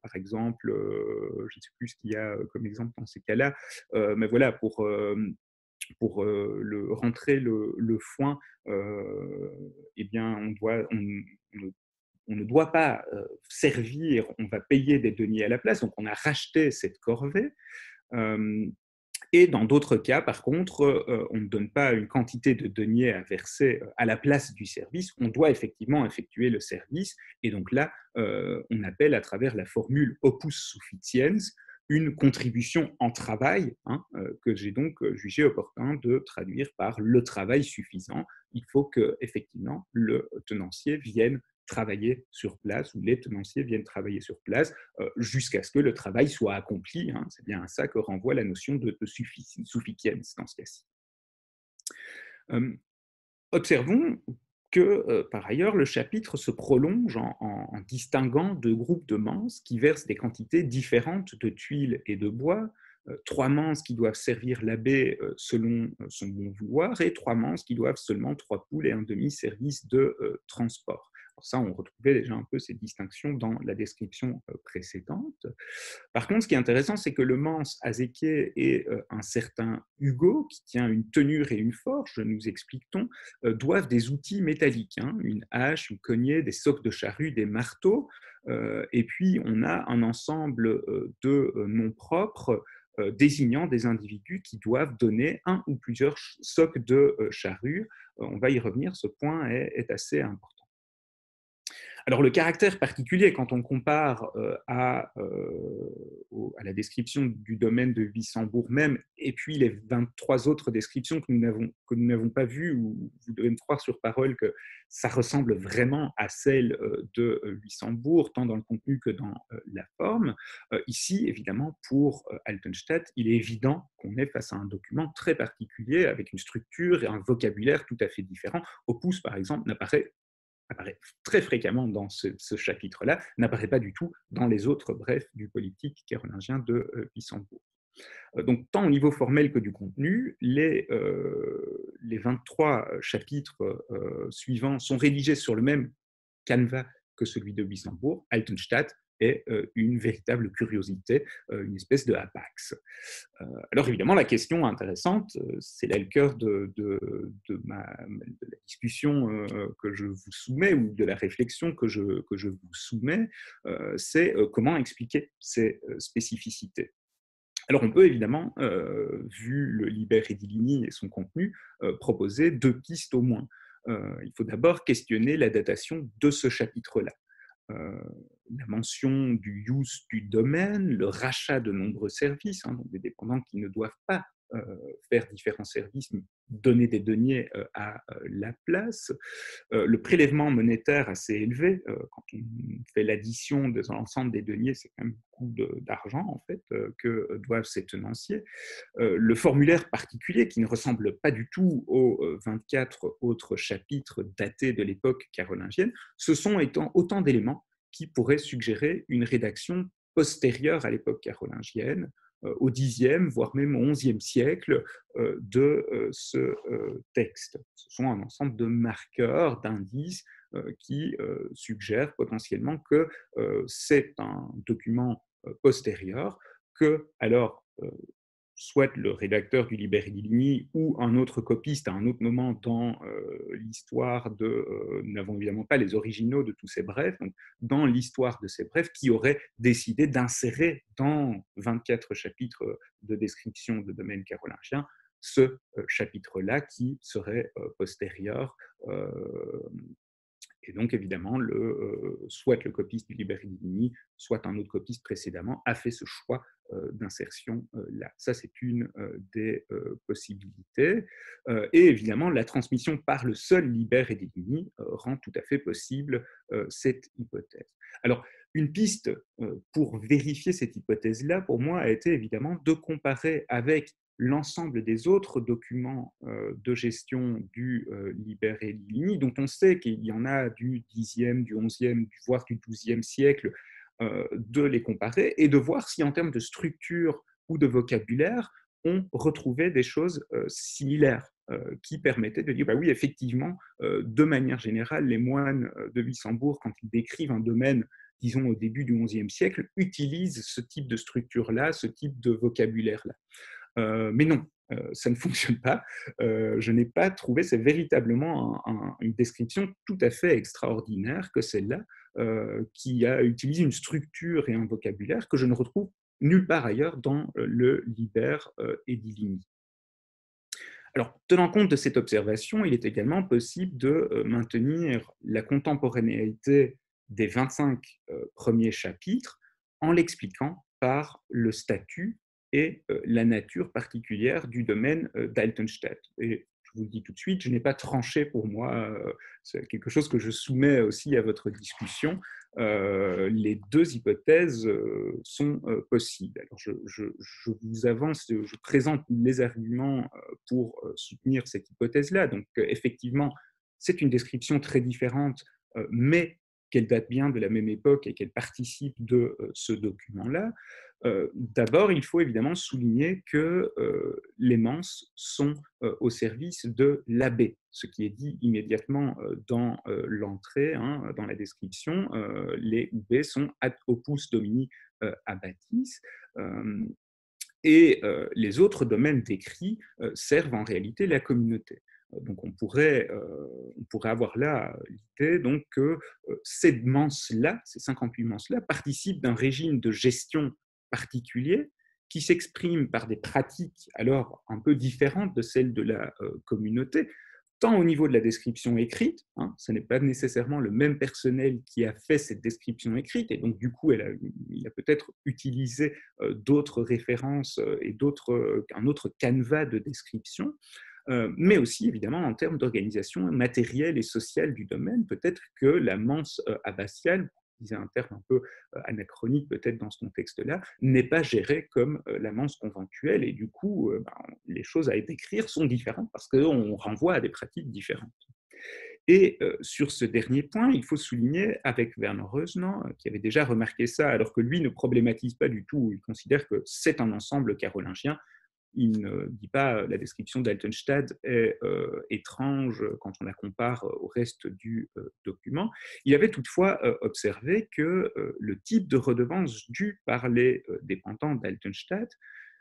par exemple, je ne sais plus ce qu'il y a comme exemple dans ces cas-là, mais voilà, pour rentrer le foin, eh bien, on ne doit pas servir, on va payer des deniers à la place, donc on a racheté cette corvée. Et dans d'autres cas, par contre, on ne donne pas une quantité de deniers à verser à la place du service, on doit effectivement effectuer le service, et donc là, on appelle à travers la formule opus sufficiens une contribution en travail, hein, que j'ai donc jugé opportun de traduire par le travail suffisant. Il faut que effectivement le tenancier vienne travailler sur place, ou les tenanciers viennent travailler sur place jusqu'à ce que le travail soit accompli. Hein. C'est bien à ça que renvoie la notion de sufficiens dans ce cas-ci. Observons que, par ailleurs, le chapitre se prolonge en distinguant deux groupes de manses qui versent des quantités différentes de tuiles et de bois, 3 manses qui doivent servir l'abbé selon son bon vouloir, et 3 manses qui doivent seulement 3 poules et un demi-service de transport. Alors ça, on retrouvait déjà un peu ces distinctions dans la description précédente. Par contre, ce qui est intéressant, c'est que le manse Azéquier et un certain Hugo, qui tient une tenure et une forge, nous explique-t-on, doivent des outils métalliques, hein, une hache, une cognée, des socs de charrue, des marteaux, et puis on a un ensemble de noms propres désignant des individus qui doivent donner un ou plusieurs socs de charrue. On va y revenir, ce point est assez important. Alors le caractère particulier, quand on compare à la description du domaine de Wissembourg même, et puis les 23 autres descriptions que nous n'avons pas vues, où vous devez me croire sur parole que ça ressemble vraiment à celle de Wissembourg, tant dans le contenu que dans la forme. Ici, évidemment, pour Altenstadt, il est évident qu'on est face à un document très particulier, avec une structure et un vocabulaire tout à fait différents. Opus, par exemple, apparaît très fréquemment dans ce chapitre-là, n'apparaît pas du tout dans les autres brefs du politique carolingien de Wissembourg. Donc, tant au niveau formel que du contenu, les 23 chapitres suivants sont rédigés sur le même canevas que celui de Wissembourg. Altenstadt est une véritable curiosité, une espèce de apax. Alors évidemment, la question intéressante, c'est là le cœur de la discussion que je vous soumets ou de la réflexion que je vous soumets, c'est comment expliquer ces spécificités. Alors on peut évidemment, vu le Liber Edilini et son contenu, proposer deux pistes au moins. Il faut d'abord questionner la datation de ce chapitre-là. La mention du use du domaine, le rachat de nombreux services, donc des dépendants qui ne doivent pas faire différents services, mais donner des deniers à la place, le prélèvement monétaire assez élevé, quand on fait l'addition de l'ensemble des deniers, c'est quand même beaucoup d'argent en fait que doivent ces tenanciers, le formulaire particulier qui ne ressemble pas du tout aux 24 autres chapitres datés de l'époque carolingienne, ce sont autant d'éléments qui pourraient suggérer une rédaction postérieure à l'époque carolingienne, au Xe, voire même au XIe siècle de ce texte. Ce sont un ensemble de marqueurs, d'indices qui suggèrent potentiellement que c'est un document postérieur, que alors soit le rédacteur du Liber Edilini ou un autre copiste à un autre moment dans l'histoire nous n'avons évidemment pas les originaux de tous ces brefs, donc dans l'histoire de ces brefs, qui aurait décidé d'insérer dans 24 chapitres de description de domaine carolingien ce chapitre-là qui serait postérieur. Et donc, évidemment, soit le copiste du Liber Edilini, soit un autre copiste précédemment a fait ce choix d'insertion là. Ça, c'est une des possibilités. Et évidemment, la transmission par le seul Liber Edilini rend tout à fait possible cette hypothèse. Alors, une piste pour vérifier cette hypothèse-là, pour moi, a été évidemment de comparer avec l'ensemble des autres documents de gestion du Liber Edilini, dont on sait qu'il y en a du Xe, du XIe, voire du XIIe siècle, de les comparer et de voir si en termes de structure ou de vocabulaire, on retrouvait des choses similaires qui permettaient de dire, bah oui, effectivement, de manière générale, les moines de Wissembourg, quand ils décrivent un domaine, disons au début du XIe siècle, utilisent ce type de structure-là, ce type de vocabulaire-là. Mais non, ça ne fonctionne pas. Je n'ai pas trouvé, c'est véritablement une description tout à fait extraordinaire que celle-là, qui a utilisé une structure et un vocabulaire que je ne retrouve nulle part ailleurs dans le Liber Edilini. Alors, tenant compte de cette observation, il est également possible de maintenir la contemporanéité des 25 premiers chapitres en l'expliquant par le statut et la nature particulière du domaine d'Altenstadt. Et je vous le dis tout de suite, je n'ai pas tranché pour moi, c'est quelque chose que je soumets aussi à votre discussion. Les deux hypothèses sont possibles. Alors je vous avance, je présente les arguments pour soutenir cette hypothèse-là. Donc effectivement, c'est une description très différente, mais qu'elle date bien de la même époque et qu'elle participe de ce document-là. D'abord, il faut évidemment souligner que les menses sont au service de l'abbé, ce qui est dit immédiatement dans l'entrée, dans la description. Les UB sont ad opus domini abbatis. Et les autres domaines décrits servent en réalité la communauté. Donc on pourrait avoir là l'idée donc, que ces menses-là, ces 58 menses-là, participent d'un régime de gestion particulier qui s'exprime par des pratiques alors un peu différentes de celles de la communauté, tant au niveau de la description écrite, ce n'est pas nécessairement le même personnel qui a fait cette description écrite, et donc du coup, il a peut-être utilisé d'autres références et un autre canevas de description, mais aussi évidemment en termes d'organisation matérielle et sociale du domaine. Peut-être que la mense abbatiale, disais un terme un peu anachronique peut-être dans ce contexte-là, n'est pas gérée comme la mense conventuelle, et du coup, les choses à décrire sont différentes parce qu'on renvoie à des pratiques différentes. Et sur ce dernier point, il faut souligner avec Werner Reusner, qui avait déjà remarqué ça, alors que lui ne problématise pas du tout, il considère que c'est un ensemble carolingien. Il ne dit pas la description d'Altenstadt est étrange quand on la compare au reste du document. Il avait toutefois observé que le type de redevance due par les dépendants d'Altenstadt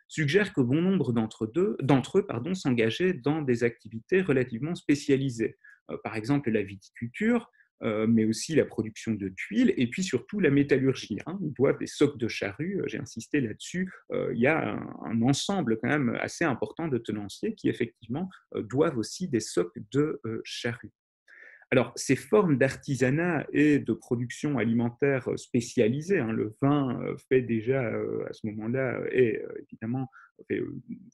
suggère que bon nombre d'entre eux s'engageaient dans des activités relativement spécialisées. Par exemple, la viticulture, mais aussi la production de tuiles et puis surtout la métallurgie. Ils doivent des socs de charrue, j'ai insisté là-dessus. Il y a un ensemble quand même assez important de tenanciers qui effectivement doivent aussi des socs de charrue. Alors, ces formes d'artisanat et de production alimentaire spécialisée, le vin fait déjà à ce moment-là est évidemment fait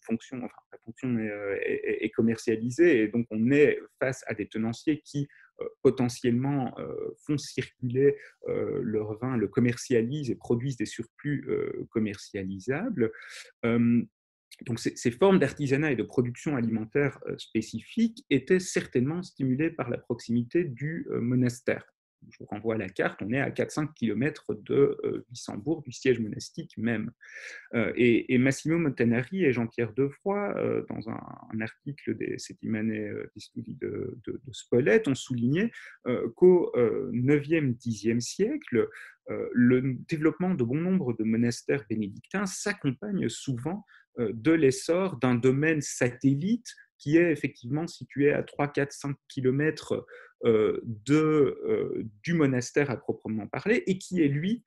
fonction, enfin la fonction est commercialisée et donc on est face à des tenanciers qui potentiellement font circuler leur vin, le commercialisent et produisent des surplus commercialisables. Donc, ces formes d'artisanat et de production alimentaire spécifiques étaient certainement stimulées par la proximité du monastère. Je vous renvoie à la carte, on est à 4-5 km de Wissembourg, du siège monastique même. Et Massimo Montanari et Jean-Pierre Devroy, dans un article des Settimane di Studi de Spolète, ont souligné qu'au 9e, 10e siècle, le développement de bon nombre de monastères bénédictins s'accompagne souvent de l'essor d'un domaine satellite qui est effectivement situé à 3, 4, 5 km du monastère à proprement parler et qui est, lui,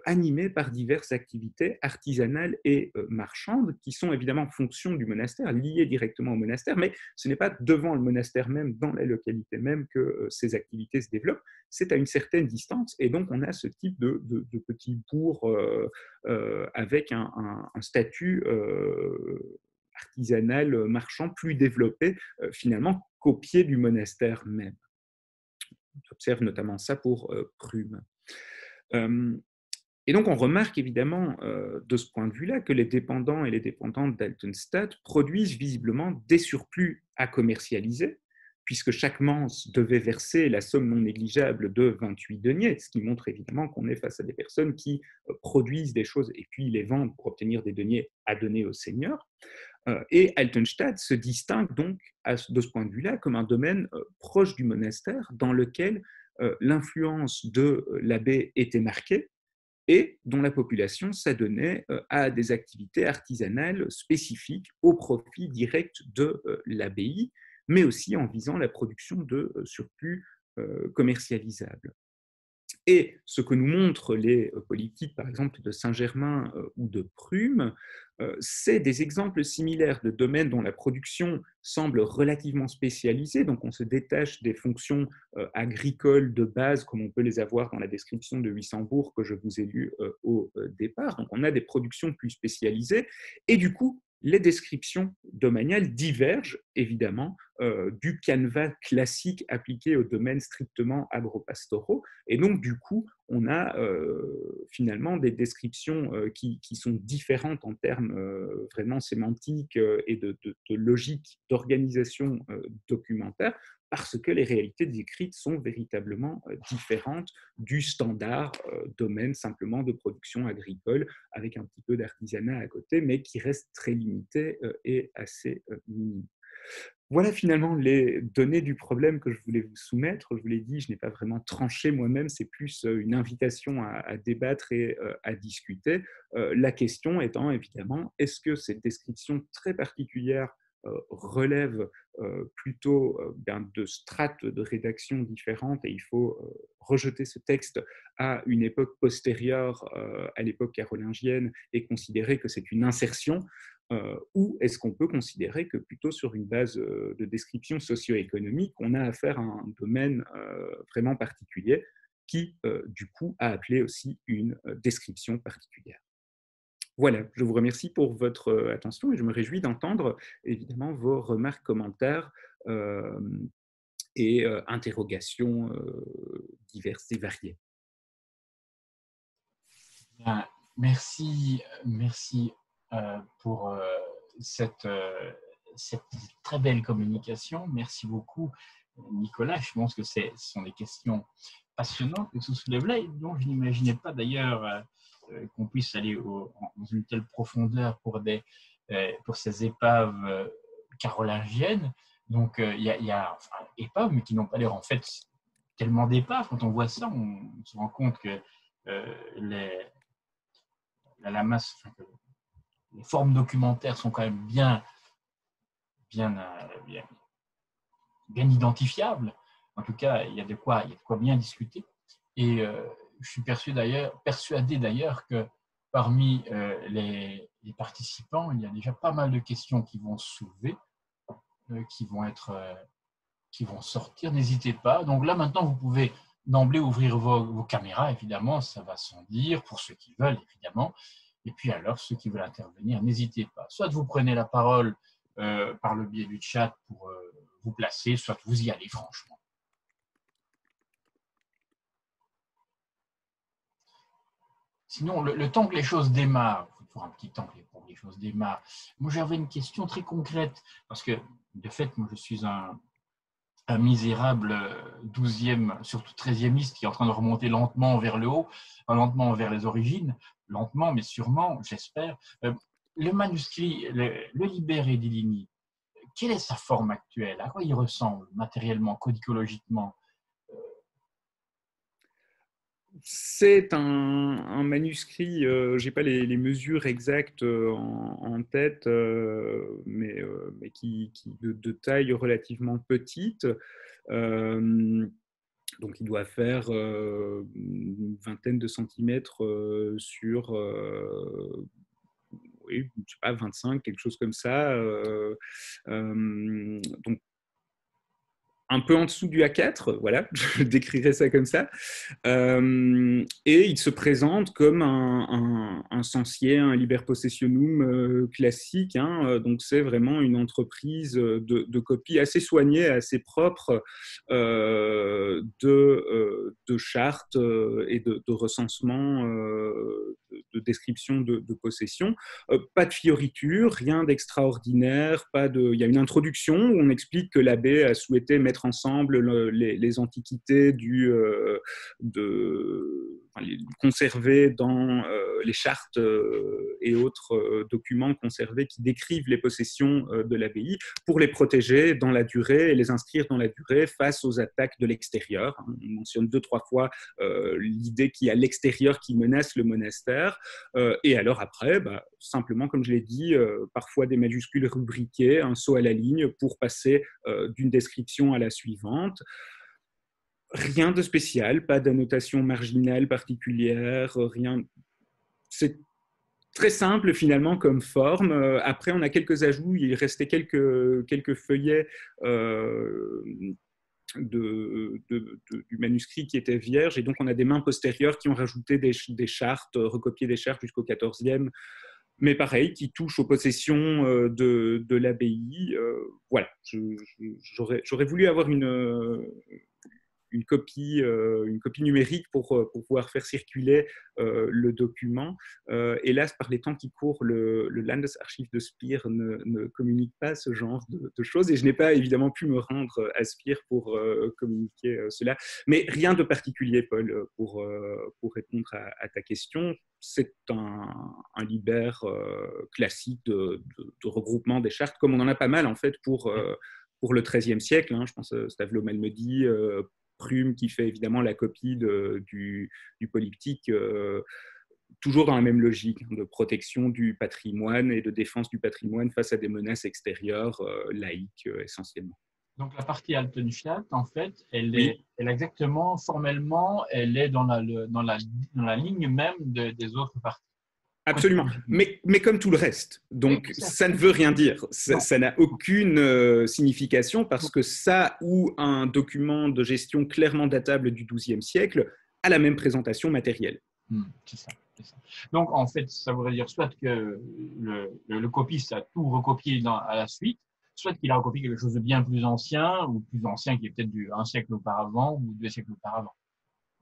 animé par diverses activités artisanales et marchandes qui sont évidemment en fonction du monastère, liées directement au monastère, mais ce n'est pas devant le monastère même, dans la localité même, que ces activités se développent, c'est à une certaine distance, et donc on a ce type de petits bourgs avec un statut artisanal, marchand plus développé finalement qu'au pied du monastère même. On observe notamment ça pour Prüm. Et donc, on remarque évidemment de ce point de vue-là que les dépendants et les dépendantes d'Altenstadt produisent visiblement des surplus à commercialiser, puisque chaque manse devait verser la somme non négligeable de 28 deniers, ce qui montre évidemment qu'on est face à des personnes qui produisent des choses et puis les vendent pour obtenir des deniers à donner aux seigneurs. Et Altenstadt se distingue donc de ce point de vue-là comme un domaine proche du monastère dans lequel l'influence de l'abbé était marquée, et dont la population s'adonnait à des activités artisanales spécifiques au profit direct de l'abbaye, mais aussi en visant la production de surplus commercialisables. Et ce que nous montrent les politiques, par exemple, de Saint-Germain ou de Prüm, c'est des exemples similaires de domaines dont la production semble relativement spécialisée. Donc, on se détache des fonctions agricoles de base, comme on peut les avoir dans la description de Wissembourg que je vous ai lu au départ. Donc, on a des productions plus spécialisées. Et du coup, les descriptions domaniales divergent évidemment du canevas classique appliqué aux domaines strictement agropastoraux. Et donc, du coup, on a finalement des descriptions qui sont différentes en termes vraiment sémantiques et de logique d'organisation documentaire, parce que les réalités décrites sont véritablement différentes du standard domaine simplement de production agricole, avec un petit peu d'artisanat à côté, mais qui reste très limité et assez minime. Voilà finalement les données du problème que je voulais vous soumettre. Je vous l'ai dit, je n'ai pas vraiment tranché moi-même, c'est plus une invitation à débattre et à discuter. La question étant évidemment, est-ce que cette description très particulière relève plutôt de strates de rédaction différentes et il faut rejeter ce texte à une époque postérieure à l'époque carolingienne et considérer que c'est une insertion, ou est-ce qu'on peut considérer que plutôt sur une base de description socio-économique, on a affaire à un domaine vraiment particulier qui, du coup, a appelé aussi une description particulière. Voilà, je vous remercie pour votre attention et je me réjouis d'entendre évidemment vos remarques, commentaires et interrogations diverses et variées. Bien, merci pour cette très belle communication. Merci beaucoup Nicolas. Je pense que ce sont des questions passionnantes que vous soulevez là, dont je n'imaginais pas d'ailleurs qu'on puisse aller dans une telle profondeur pour ces épaves carolingiennes. Donc, il y a enfin, épaves, mais qui n'ont pas l'air en fait tellement d'épaves. Quand on voit ça, on se rend compte que la masse, enfin, que les formes documentaires sont quand même bien identifiables. En tout cas, il y a de quoi bien discuter. Et je suis persuadé d'ailleurs que parmi les participants, il y a déjà pas mal de questions qui vont se soulever, qui vont sortir. N'hésitez pas. Donc là, maintenant, vous pouvez d'emblée ouvrir vos caméras, évidemment, ça va sans dire, pour ceux qui veulent, évidemment. Et puis alors, ceux qui veulent intervenir, n'hésitez pas. Soit vous prenez la parole par le biais du chat pour vous placer, soit vous y allez franchement. Sinon, le temps que les choses démarrent, il faut un petit temps pour que les choses démarrent. Moi, j'avais une question très concrète, parce que, de fait, moi, je suis un misérable 12e, surtout 13e qui est en train de remonter lentement vers le haut, lentement vers les origines, lentement, mais sûrement, j'espère. Le manuscrit, le Liber Edilini, quelle est sa forme actuelle? À quoi il ressemble matériellement, codicologiquement? C'est un manuscrit, je n'ai pas les mesures exactes en tête, mais qui de taille relativement petite. Donc, il doit faire une vingtaine de centimètres sur, oui, je sais pas, 25, quelque chose comme ça. Donc, un peu en dessous du A4, voilà, je décrirais ça comme ça. Et il se présente comme un censier, un liber possessionum classique. Hein, donc, c'est vraiment une entreprise de copie assez soignée, assez propre de chartes et de recensement, de description de possession. Pas de fioritures, rien d'extraordinaire. Il y a une introduction où on explique que l'abbé a souhaité mettre ensemble les antiquités conservées dans les chartes et autres documents conservés qui décrivent les possessions de l'abbaye pour les protéger dans la durée et les inscrire dans la durée face aux attaques de l'extérieur. On mentionne 2-3 fois l'idée qu'il y a l'extérieur qui menace le monastère. Et alors après, simplement, comme je l'ai dit, parfois des majuscules rubriquées, un saut à la ligne pour passer d'une description à la suivante. Rien de spécial, pas d'annotation marginale particulière, rien. C'est très simple finalement comme forme. Après, on a quelques ajouts, il restait quelques feuillets du manuscrit qui était vierge, et donc on a des mains postérieures qui ont rajouté des chartes, recopié des chartes jusqu'au 14e, mais pareil, qui touchent aux possessions de l'abbaye. Voilà, j'aurais voulu avoir une copie numérique pour pouvoir faire circuler le document. Hélas, par les temps qui courent, le Landesarchiv de Spire ne communique pas ce genre de choses, et je n'ai pas évidemment pu me rendre à Spire pour communiquer cela. Mais rien de particulier, Paul, pour répondre à ta question. C'est un liber classique de regroupement des chartes, comme on en a pas mal en fait pour le XIIIe siècle. Hein. Je pense à Stavlo Malmedy, Prume qui fait évidemment la copie du polyptyque, toujours dans la même logique de protection du patrimoine et de défense du patrimoine face à des menaces extérieures, laïques essentiellement. Donc la partie Altenstadt, en fait, elle est exactement, formellement, elle est dans la ligne même des autres parties. Absolument, mais comme tout le reste. Donc, ça ne veut rien dire. Ça n'a aucune signification, parce que ça ou un document de gestion clairement datable du XIIe siècle a la même présentation matérielle. C'est ça. Donc, en fait, ça voudrait dire soit que le copiste a tout recopié à la suite, soit qu'il a recopié quelque chose de bien plus ancien, ou plus ancien qui est peut-être un siècle auparavant ou 2 siècles auparavant,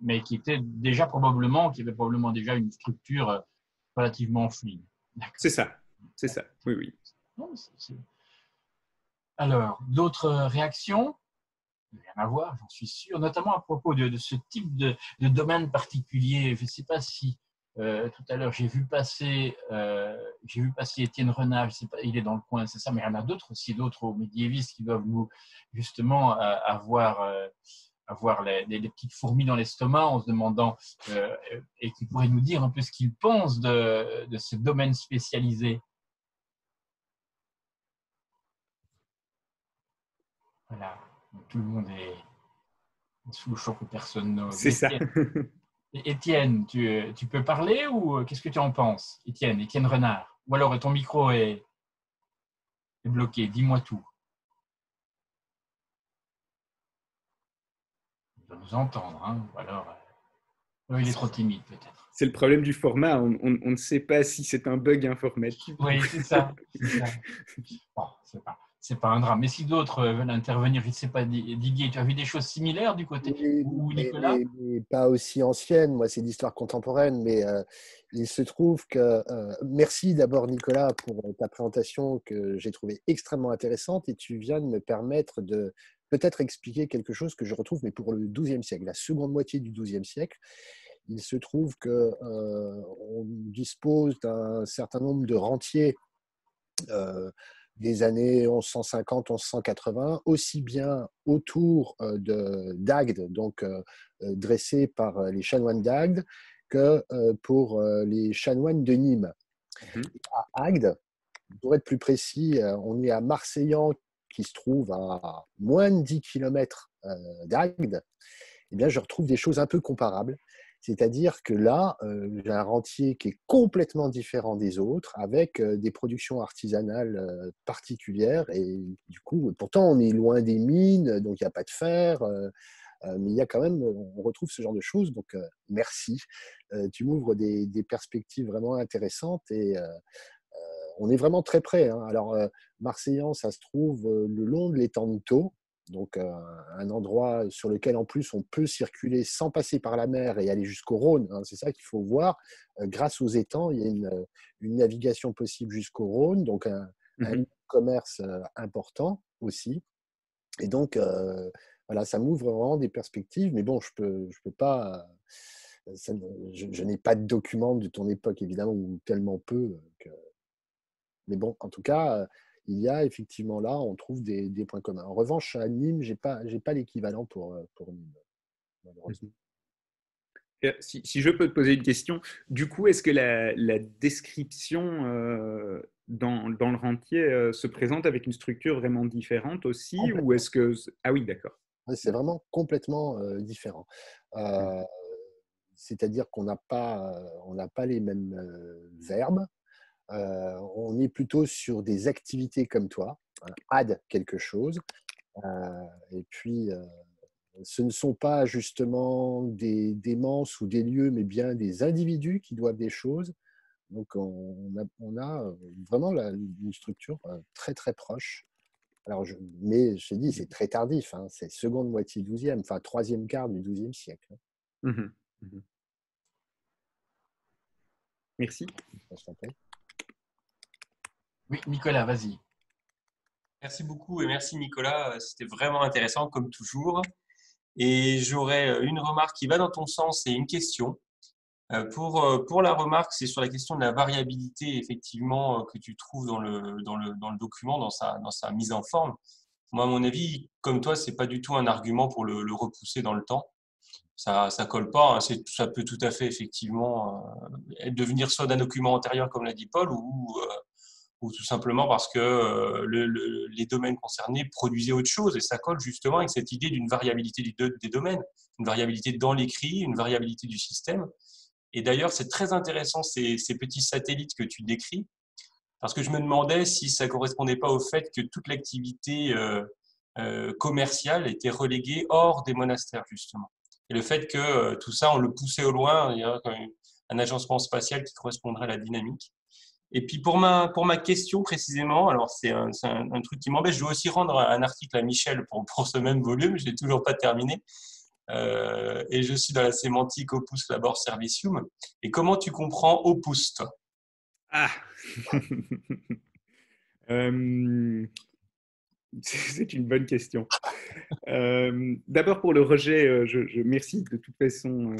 mais qui avait probablement déjà une structure relativement fluide. C'est ça, oui. Alors, d'autres réactions? rien à voir, j'en suis sûr, notamment à propos de ce type de domaine particulier. Je ne sais pas si tout à l'heure j'ai vu passer Étienne Renard, je sais pas, il est dans le coin, c'est ça, mais il y en a d'autres aussi, d'autres médiévistes qui doivent nous justement avoir les petites fourmis dans l'estomac en se demandant et qui pourraient nous dire un peu ce qu'ils pensent de ce domaine spécialisé. Voilà, donc, tout le monde est sous le choc où personne n'ose. C'est ça. Étienne, tu peux parler ou qu'est-ce que tu en penses? Étienne Renard. Ou alors ton micro est bloqué, dis-moi tout. Il doit nous entendre, hein? Ou alors il est trop timide peut-être. C'est le problème du format. On ne sait pas si c'est un bug informatique. Oui, c'est ça. Bon, c'est pas un drame. Mais si d'autres veulent intervenir, je ne sais pas, Didier, tu as vu des choses similaires du côté Oui, ou Nicolas? mais pas aussi ancienne. Moi, c'est l'histoire contemporaine. Mais il se trouve que. Merci d'abord, Nicolas, pour ta présentation que j'ai trouvée extrêmement intéressante. Et tu viens de me permettre de peut-être expliquer quelque chose que je retrouve, mais pour le XIIe siècle, la seconde moitié du XIIe siècle. Il se trouve qu'on dispose d'un certain nombre de rentiers des années 1150-1180, aussi bien autour d'Agde, donc dressés par les chanoines d'Agde, que pour les chanoines de Nîmes. À Agde, pour être plus précis, on est à Marseillan, qui se trouve à moins de 10 km d'Agde. Eh bien, je retrouve des choses un peu comparables. C'est-à-dire que là, j'ai un rentier qui est complètement différent des autres, avec des productions artisanales particulières. Et du coup, pourtant, on est loin des mines, donc il n'y a pas de fer, mais il y a quand même, on retrouve ce genre de choses. Donc, merci. Tu m'ouvres des perspectives vraiment intéressantes et on est vraiment très près, hein. Alors, Marseillan, ça se trouve le long de l'étang de Thau, donc un endroit sur lequel en plus on peut circuler sans passer par la mer et aller jusqu'au Rhône, hein. C'est ça qu'il faut voir. Grâce aux étangs, il y a une navigation possible jusqu'au Rhône, donc un commerce important aussi. Et donc, voilà, ça m'ouvre vraiment des perspectives. Mais bon, je peux pas. Je n'ai pas de documents de ton époque, évidemment, ou tellement peu que. Mais bon, en tout cas, il y a effectivement là, on trouve des points communs. En revanche, à Nîmes, j'ai pas l'équivalent pour Nîmes, malheureusement. Si je peux te poser une question, du coup, est-ce que la description dans le rentier se présente avec une structure vraiment différente aussi, ou est-ce que... Ah oui, d'accord. C'est vraiment complètement différent. C'est-à-dire qu'on n'a pas les mêmes verbes. On est plutôt sur des activités comme toi, add quelque chose, et puis ce ne sont pas justement des démences ou des lieux, mais bien des individus qui doivent des choses. Donc on a vraiment une structure très très proche. Alors, mais je te dis, c'est très tardif, hein, c'est seconde moitié 12e, enfin troisième quart du 12e siècle. Merci. Oui, Nicolas, vas-y. Merci beaucoup et merci Nicolas, c'était vraiment intéressant comme toujours. Et j'aurais une remarque qui va dans ton sens et une question. Pour la remarque, c'est sur la question de la variabilité effectivement que tu trouves dans le document, dans sa mise en forme. Moi, à mon avis, comme toi, c'est pas du tout un argument pour le repousser dans le temps. Ça colle pas, hein. Ça peut tout à fait effectivement devenir soit d'un document antérieur, comme l'a dit Paul, ou tout simplement parce que les domaines concernés produisaient autre chose. Et ça colle justement avec cette idée d'une variabilité des domaines, une variabilité dans l'écrit, une variabilité du système. Et d'ailleurs, c'est très intéressant ces petits satellites que tu décris, parce que je me demandais si ça ne correspondait pas au fait que toute l'activité commerciale était reléguée hors des monastères, justement. Et le fait que tout ça, on le poussait au loin, il y a un agencement spatial qui correspondrait à la dynamique. Et puis pour ma question précisément, alors c'est un truc qui m'embête, je dois aussi rendre un article à Michel pour ce même volume, je l'ai toujours pas terminé. Et je suis dans la sémantique opus labor servicium. Et comment tu comprends opus, toi? Ah C'est une bonne question. D'abord, pour le rejet, je merci de toute façon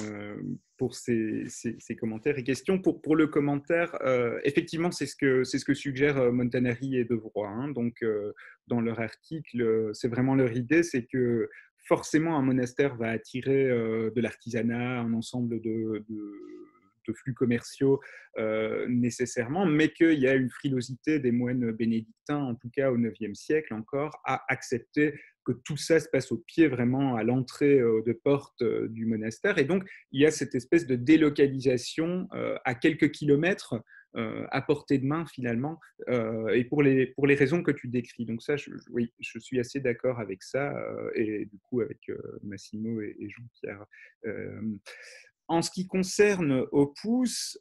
pour ces commentaires et questions. Pour le commentaire, effectivement, c'est ce que suggèrent Montanari et Devroy. Hein. Donc, dans leur article, c'est vraiment leur idée, c'est que forcément, un monastère va attirer de l'artisanat, un ensemble de flux commerciaux nécessairement, mais qu'il y a une frilosité des moines bénédictins, en tout cas au IXe siècle encore, à accepter que tout ça se passe au pied, vraiment à l'entrée de porte du monastère. Et donc, il y a cette espèce de délocalisation à quelques kilomètres, à portée de main finalement, et pour les raisons que tu décris. Donc ça, oui, je suis assez d'accord avec ça, et du coup avec Massimo et Jean-Pierre. En ce qui concerne Opus,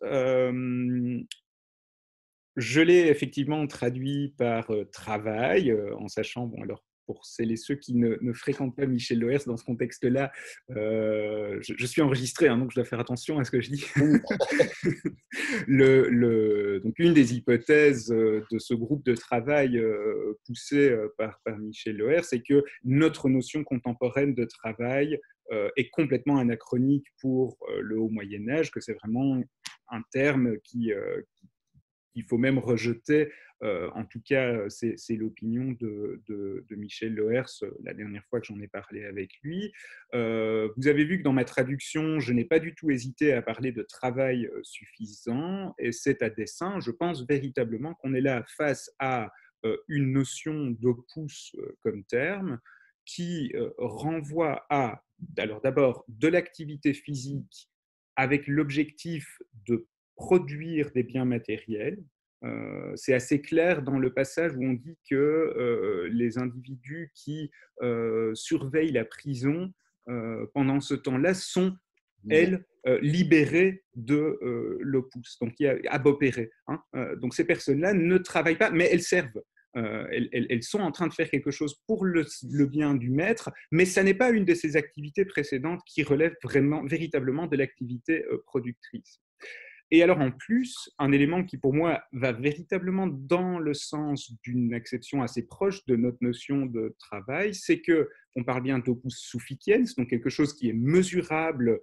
je l'ai effectivement traduit par travail, en sachant, bon, alors pour celles et ceux qui ne fréquentent pas Michel Loers dans ce contexte-là, je suis enregistré, hein, donc je dois faire attention à ce que je dis. Donc une des hypothèses de ce groupe de travail poussé par Michel Loers, c'est que notre notion contemporaine de travail est complètement anachronique pour le haut Moyen-Âge, que c'est vraiment un terme qu'il faut même rejeter. En tout cas, c'est l'opinion de Michel Loers la dernière fois que j'en ai parlé avec lui. Vous avez vu que dans ma traduction, je n'ai pas du tout hésité à parler de travail suffisant, et c'est à dessein. Je pense véritablement qu'on est là face à une notion d'opus comme terme, qui renvoie à, alors d'abord, de l'activité physique avec l'objectif de produire des biens matériels. C'est assez clair dans le passage où on dit que les individus qui surveillent la prison pendant ce temps-là sont, elles, libérées de l'opus, donc il y a abopéré. Hein. Donc ces personnes-là ne travaillent pas, mais elles servent. Elles sont en train de faire quelque chose pour le bien du maître, mais ça n'est pas une de ces activités précédentes qui relève véritablement de l'activité productrice. Et alors en plus, un élément qui pour moi va véritablement dans le sens d'une acception assez proche de notre notion de travail, c'est qu'on parle bien d'opus sufficiens, donc quelque chose qui est mesurable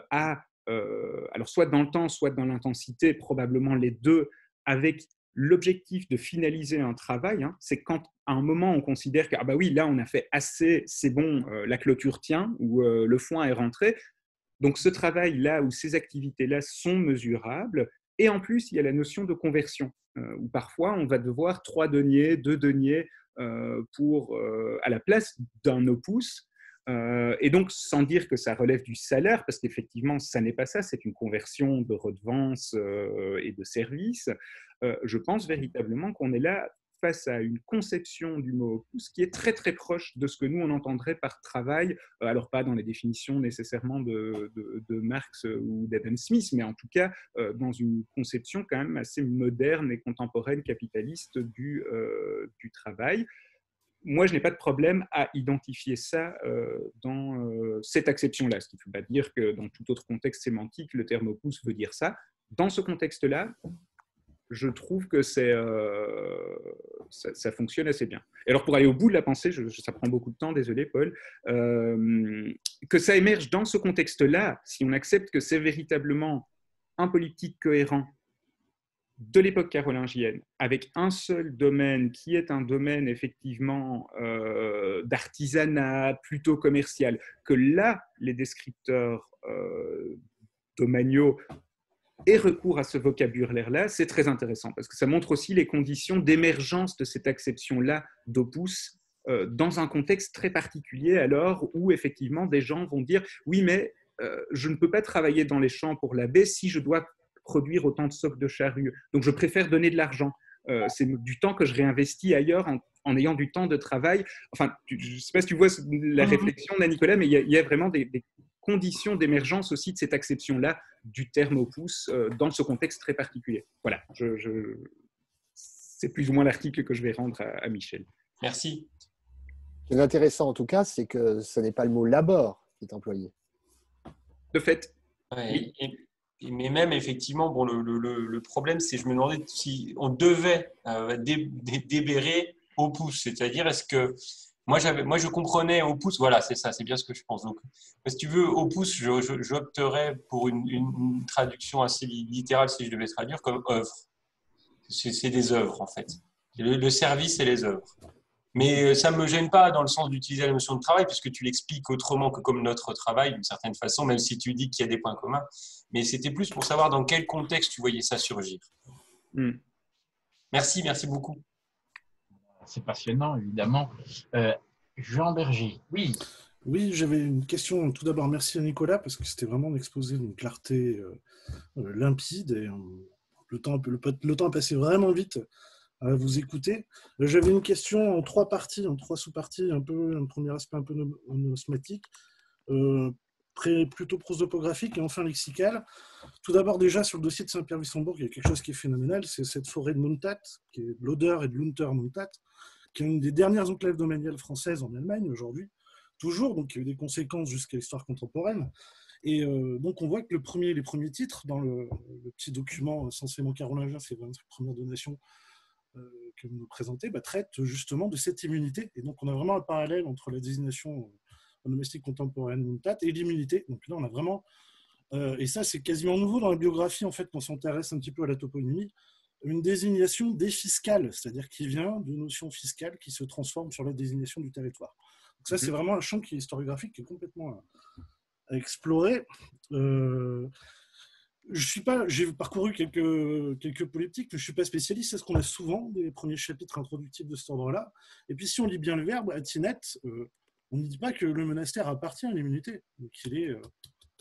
alors soit dans le temps, soit dans l'intensité, probablement les deux, avec l'objectif de finaliser un travail. Hein. C'est quand à un moment on considère que ah bah oui, là on a fait assez, c'est bon, la clôture tient, ou le foin est rentré. Donc ce travail-là ou ces activités-là sont mesurables. Et en plus, il y a la notion de conversion, où parfois on va devoir 3 deniers, 2 deniers à la place d'un opus. Et donc, sans dire que ça relève du salaire, parce qu'effectivement, ça n'est pas ça, c'est une conversion de redevances et de services, je pense véritablement qu'on est là face à une conception du mot opus qui est très très proche de ce que nous on entendrait par travail, alors pas dans les définitions nécessairement de Marx ou d'Adam Smith, mais en tout cas dans une conception quand même assez moderne et contemporaine capitaliste du travail. Moi, je n'ai pas de problème à identifier ça dans cette acception-là, ce qui ne veut pas dire que dans tout autre contexte sémantique, le terme opus veut dire ça. Dans ce contexte-là, je trouve que ça fonctionne assez bien. Et alors, pour aller au bout de la pensée, ça prend beaucoup de temps, désolé Paul, que ça émerge dans ce contexte-là, si on accepte que c'est véritablement un politique cohérent de l'époque carolingienne, avec un seul domaine qui est un domaine effectivement d'artisanat, plutôt commercial, que là, les descripteurs domaniaux et recours à ce vocabulaire-là, c'est très intéressant parce que ça montre aussi les conditions d'émergence de cette acception-là d'opus dans un contexte très particulier, alors où effectivement des gens vont dire « oui, mais je ne peux pas travailler dans les champs pour l'abbé si je dois produire autant de socs de charrue. Donc je préfère donner de l'argent. C'est du temps que je réinvestis ailleurs en ayant du temps de travail. » Enfin, je ne sais pas si tu vois la réflexion de Nicolas, mais il y a vraiment des conditions d'émergence aussi de cette acception-là du terme opus dans ce contexte très particulier. Voilà, c'est plus ou moins l'article que je vais rendre à Michel. Merci. Ce qui est intéressant en tout cas, c'est que ce n'est pas le mot labor qui est employé. De fait. Ouais, mais même effectivement, bon, le problème, c'est je me demandais si on devait débérer au pouce. C'est-à-dire, est-ce que moi, je comprenais au pouce, voilà, c'est ça, c'est bien ce que je pense. Donc, si tu veux, au pouce, j'opterais pour une traduction assez littérale, si je devais traduire, comme œuvre. C'est des œuvres, en fait. Le service et les œuvres. Mais ça ne me gêne pas dans le sens d'utiliser la notion de travail, puisque tu l'expliques autrement que comme notre travail, d'une certaine façon, même si tu dis qu'il y a des points communs. Mais c'était plus pour savoir dans quel contexte tu voyais ça surgir. Merci, merci beaucoup. C'est passionnant, évidemment. Jean Berger, oui. Oui, j'avais une question. Tout d'abord, merci à Nicolas, parce que c'était vraiment un exposé d'une clarté limpide. Et le temps a passé vraiment vite à vous écouter. J'avais une question en 3 parties, en 3 sous-parties, un premier aspect un peu osmatique, plutôt prosopographique et enfin lexical. Tout d'abord, déjà, sur le dossier de Saint-Pierre-Wissembourg, il y a quelque chose qui est phénoménal, c'est cette forêt de Montat, qui est l'Oder et de l'Unter-Montat, qui est une des dernières enclaves domaniales françaises en Allemagne aujourd'hui, toujours, donc il y a eu des conséquences jusqu'à l'histoire contemporaine. Et donc on voit que les premiers titres dans le petit document censément carolingien, c'est la première donation que vous nous présentez, traitent justement de cette immunité. Et donc on a vraiment un parallèle entre la désignation onomastique contemporaine Montat et l'immunité. Donc là on a vraiment, et ça c'est quasiment nouveau dans la biographie en fait, quand on s'intéresse un petit peu à la toponymie, une désignation défiscale, c'est-à-dire qui vient de notions fiscales qui se transforment sur la désignation du territoire. Donc ça, c'est vraiment un champ qui est historiographique, qui est complètement à explorer. J'ai parcouru quelques politiques, mais je ne suis pas spécialiste. C'est ce qu'on a souvent des premiers chapitres introductifs de cet ordre-là. Et puis, si on lit bien le verbe, atinet, on ne dit pas que le monastère appartient à l'immunité, donc il est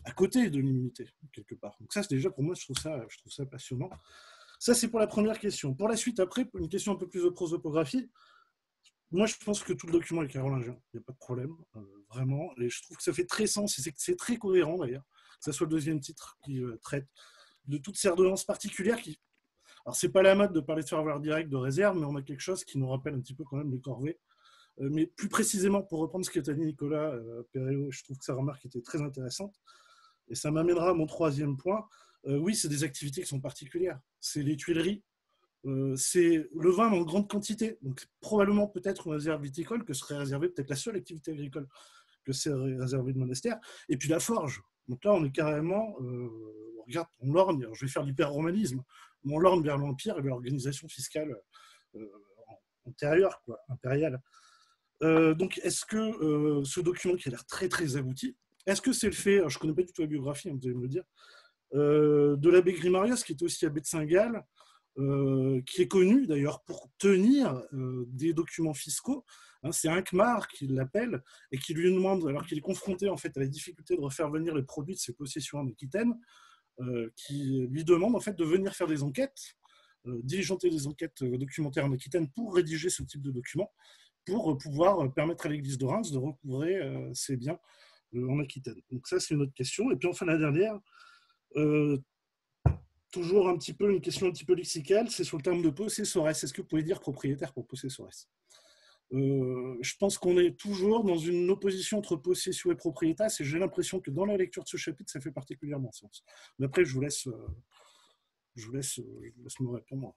à côté de l'immunité, quelque part. Donc ça, c'est déjà, pour moi, je trouve ça passionnant. Ça, c'est pour la première question. Pour la suite, après, une question un peu plus de prosopographie. Moi, je pense que tout le document est carolingien. Il n'y a pas de problème, vraiment. Et je trouve que ça fait très sens et c'est très cohérent, d'ailleurs. Que ce soit le deuxième titre qui traite de toutes ces redondances particulières qui... Alors, c'est pas la mode de parler de serveur direct, de réserve, mais on a quelque chose qui nous rappelle un petit peu quand même les corvées. Mais plus précisément, pour reprendre ce qu'a dit Nicolas Perréo, je trouve que sa remarque était très intéressante. Et ça m'amènera à mon troisième point. Oui, c'est des activités qui sont particulières. C'est les tuileries, c'est le vin en grande quantité. Donc, probablement peut-être une réserve viticole que serait réservée, peut-être la seule activité agricole que c'est réservé de monastère. Et puis la forge. Donc là, on est carrément, on regarde, on lorgne, je vais faire l'hyper-romanisme, on lorgne vers l'Empire et vers l'organisation fiscale antérieure, impériale. Donc, est-ce que ce document qui a l'air très, très abouti, est-ce que c'est le fait, alors je ne connais pas du tout la biographie, vous allez me le dire, de l'abbé Grimarius, qui était aussi abbé de Saint-Gall, qui est connu d'ailleurs pour tenir des documents fiscaux. C'est Hincmar qui l'appelle et qui lui demande, alors qu'il est confronté en fait à la difficulté de refaire venir les produits de ses possessions en Aquitaine, qui lui demande en fait de venir faire des enquêtes, diligenter des enquêtes documentaires en Aquitaine pour rédiger ce type de documents, pour pouvoir permettre à l'église de Reims de recouvrer ses biens en Aquitaine. Donc ça, c'est une autre question. Et puis enfin, la dernière, toujours une question un petit peu lexicale, c'est sur le terme de possessores. Est-ce que vous pouvez dire propriétaire pour possessores? Je pense qu'on est toujours dans une opposition entre possession et propriétas, et j'ai l'impression que dans la lecture de ce chapitre, ça fait particulièrement sens. Mais après, je vous laisse me répondre.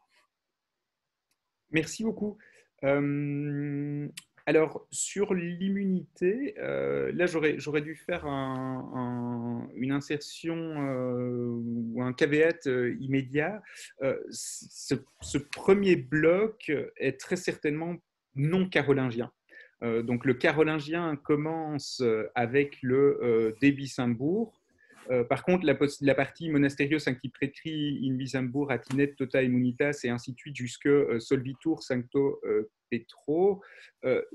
Merci beaucoup. Alors, sur l'immunité, là, j'aurais dû faire une insertion ou un caveat immédiat. Ce premier bloc est très certainement non carolingien. Donc, le carolingien commence avec le De Wissembourg. Par contre, la partie Monasterio Sancti Praetri in Wissembourg atinet tota immunitas et ainsi de suite jusque Solvitur Sancto Petro,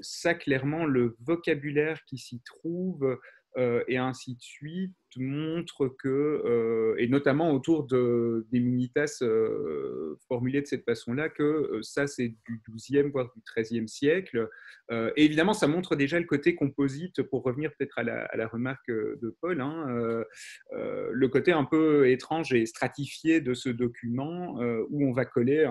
ça clairement le vocabulaire qui s'y trouve et ainsi de suite montre que, et notamment autour des munitas formulées de cette façon-là, que ça c'est du XIIe voire du XIIIe siècle. Et évidemment, ça montre déjà le côté composite, pour revenir peut-être à la remarque de Paul, le côté un peu étrange et stratifié de ce document où on va coller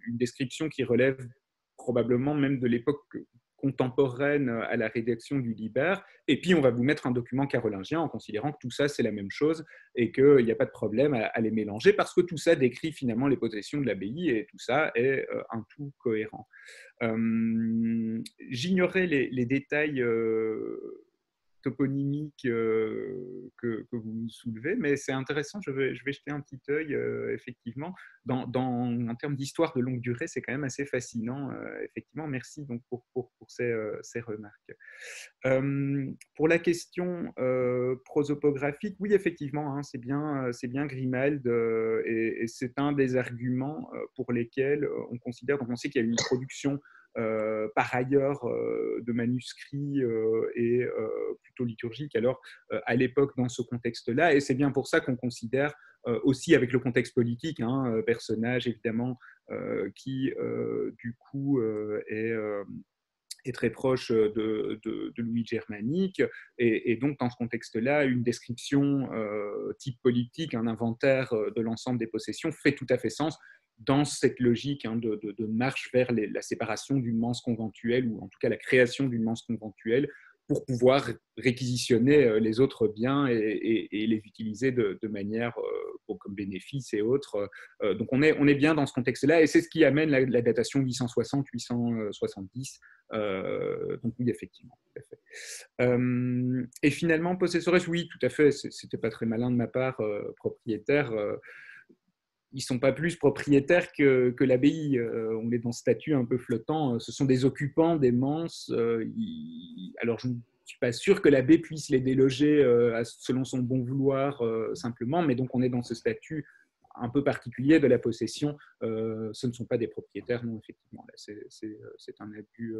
une description qui relève probablement même de l'époque contemporaine à la rédaction du Liber, et puis on va vous mettre un document carolingien en considérant que tout ça c'est la même chose et qu'il n'y a pas de problème à les mélanger parce que tout ça décrit finalement les possessions de l'abbaye et tout ça est un tout cohérent. J'ignorais les détails toponymique que vous soulevez, mais c'est intéressant, je vais jeter un petit œil, effectivement. En termes d'histoire de longue durée, c'est quand même assez fascinant, effectivement. Merci donc pour ces remarques. Pour la question prosopographique, oui, effectivement, hein, c'est bien Grimald, et c'est un des arguments pour lesquels on considère, donc on sait qu'il y a eu une production par ailleurs de manuscrits et plutôt liturgiques alors à l'époque dans ce contexte-là, et c'est bien pour ça qu'on considère aussi avec le contexte politique, hein, personnage évidemment qui du coup est très proche de Louis Germanique, et donc dans ce contexte-là, une description type politique, un inventaire de l'ensemble des possessions fait tout à fait sens dans cette logique, hein, de marche vers la séparation d'une mense conventuelle, ou en tout cas la création d'une mense conventuelle, pour pouvoir réquisitionner les autres biens et les utiliser de manière comme bénéfice et autres. Donc on est bien dans ce contexte-là, et c'est ce qui amène la datation 860-870. Donc oui, effectivement, tout à fait. Et finalement, Possessores, oui, tout à fait, c'était pas très malin de ma part, propriétaire. Ils ne sont pas plus propriétaires que l'abbaye. On est dans ce statut un peu flottant. Ce sont des occupants des manses. Alors, je ne suis pas sûr que l'abbé puisse les déloger selon son bon vouloir simplement, mais donc on est dans ce statut un peu particulier de la possession. Ce ne sont pas des propriétaires, non, effectivement. Là, c'est un abus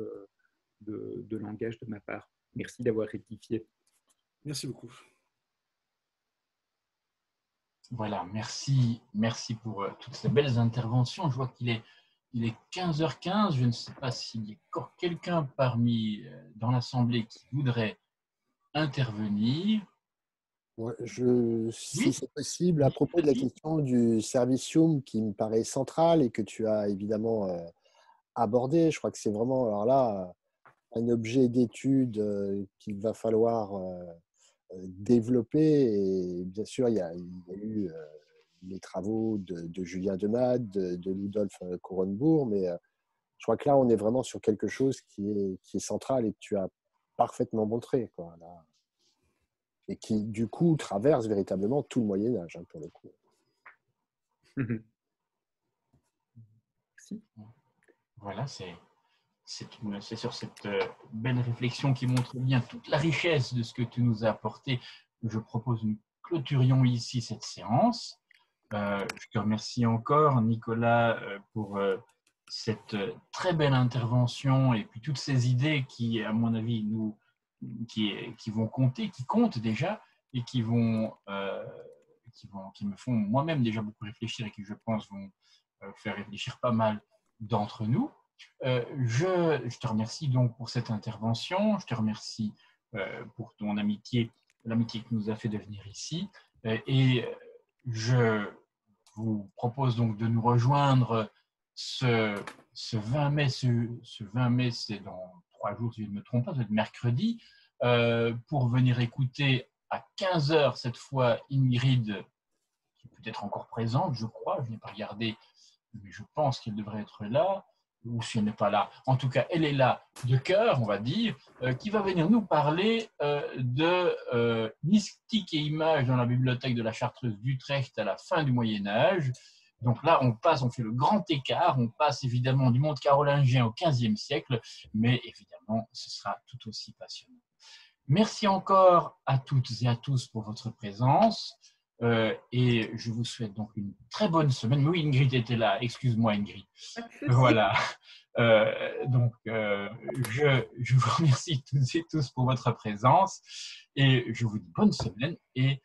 de langage de ma part. Merci d'avoir rectifié. Merci beaucoup. Voilà, merci pour toutes ces belles interventions. Je vois qu'il est 15h15. Je ne sais pas s'il y a encore quelqu'un parmi dans l'Assemblée qui voudrait intervenir. Ouais, si Oui. c'est possible, à propos de la question du servicium qui me paraît central et que tu as évidemment abordé, je crois que c'est vraiment alors là un objet d'étude qu'il va falloir développer. Et bien sûr, il y a eu les travaux de Julien Demade, de Ludolf Korenbourg, mais je crois que là, on est vraiment sur quelque chose qui est central et que tu as parfaitement montré, quoi, là. Et qui, du coup, traverse véritablement tout le Moyen-Âge, hein, pour le coup. Merci. Voilà, c'est sur cette belle réflexion qui montre bien toute la richesse de ce que tu nous as apporté que je propose que nous clôturions ici cette séance. Je te remercie encore, Nicolas, pour cette très belle intervention et puis toutes ces idées qui, à mon avis, qui vont compter, qui comptent déjà et qui me font moi-même déjà beaucoup réfléchir et qui, je pense, vont faire réfléchir pas mal d'entre nous. Je te remercie donc pour cette intervention. Je te remercie pour ton amitié, l'amitié que nous a fait de venir ici. Et je vous propose donc de nous rejoindre ce 20 mai. Ce 20 mai, c'est dans 3 jours, si je ne me trompe pas, c'est mercredi, pour venir écouter à 15h cette fois Ingrid, qui peut être encore présente, je crois. Je n'ai pas regardé, mais je pense qu'elle devrait être là. Ou si elle n'est pas là, en tout cas, elle est là de cœur, on va dire, qui va venir nous parler de mystique et images dans la bibliothèque de la Chartreuse d'Utrecht à la fin du Moyen-Âge. Donc là, on fait le grand écart, on passe évidemment du monde carolingien au XVe siècle, mais évidemment, ce sera tout aussi passionnant. Merci encore à toutes et à tous pour votre présence. Et je vous souhaite donc une très bonne semaine. Oui, Ingrid était là. Excuse-moi, Ingrid. Voilà. Je vous remercie toutes et tous pour votre présence et je vous dis bonne semaine et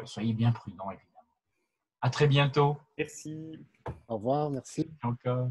soyez bien prudents, évidemment. À très bientôt. Merci. Au revoir, merci. Encore.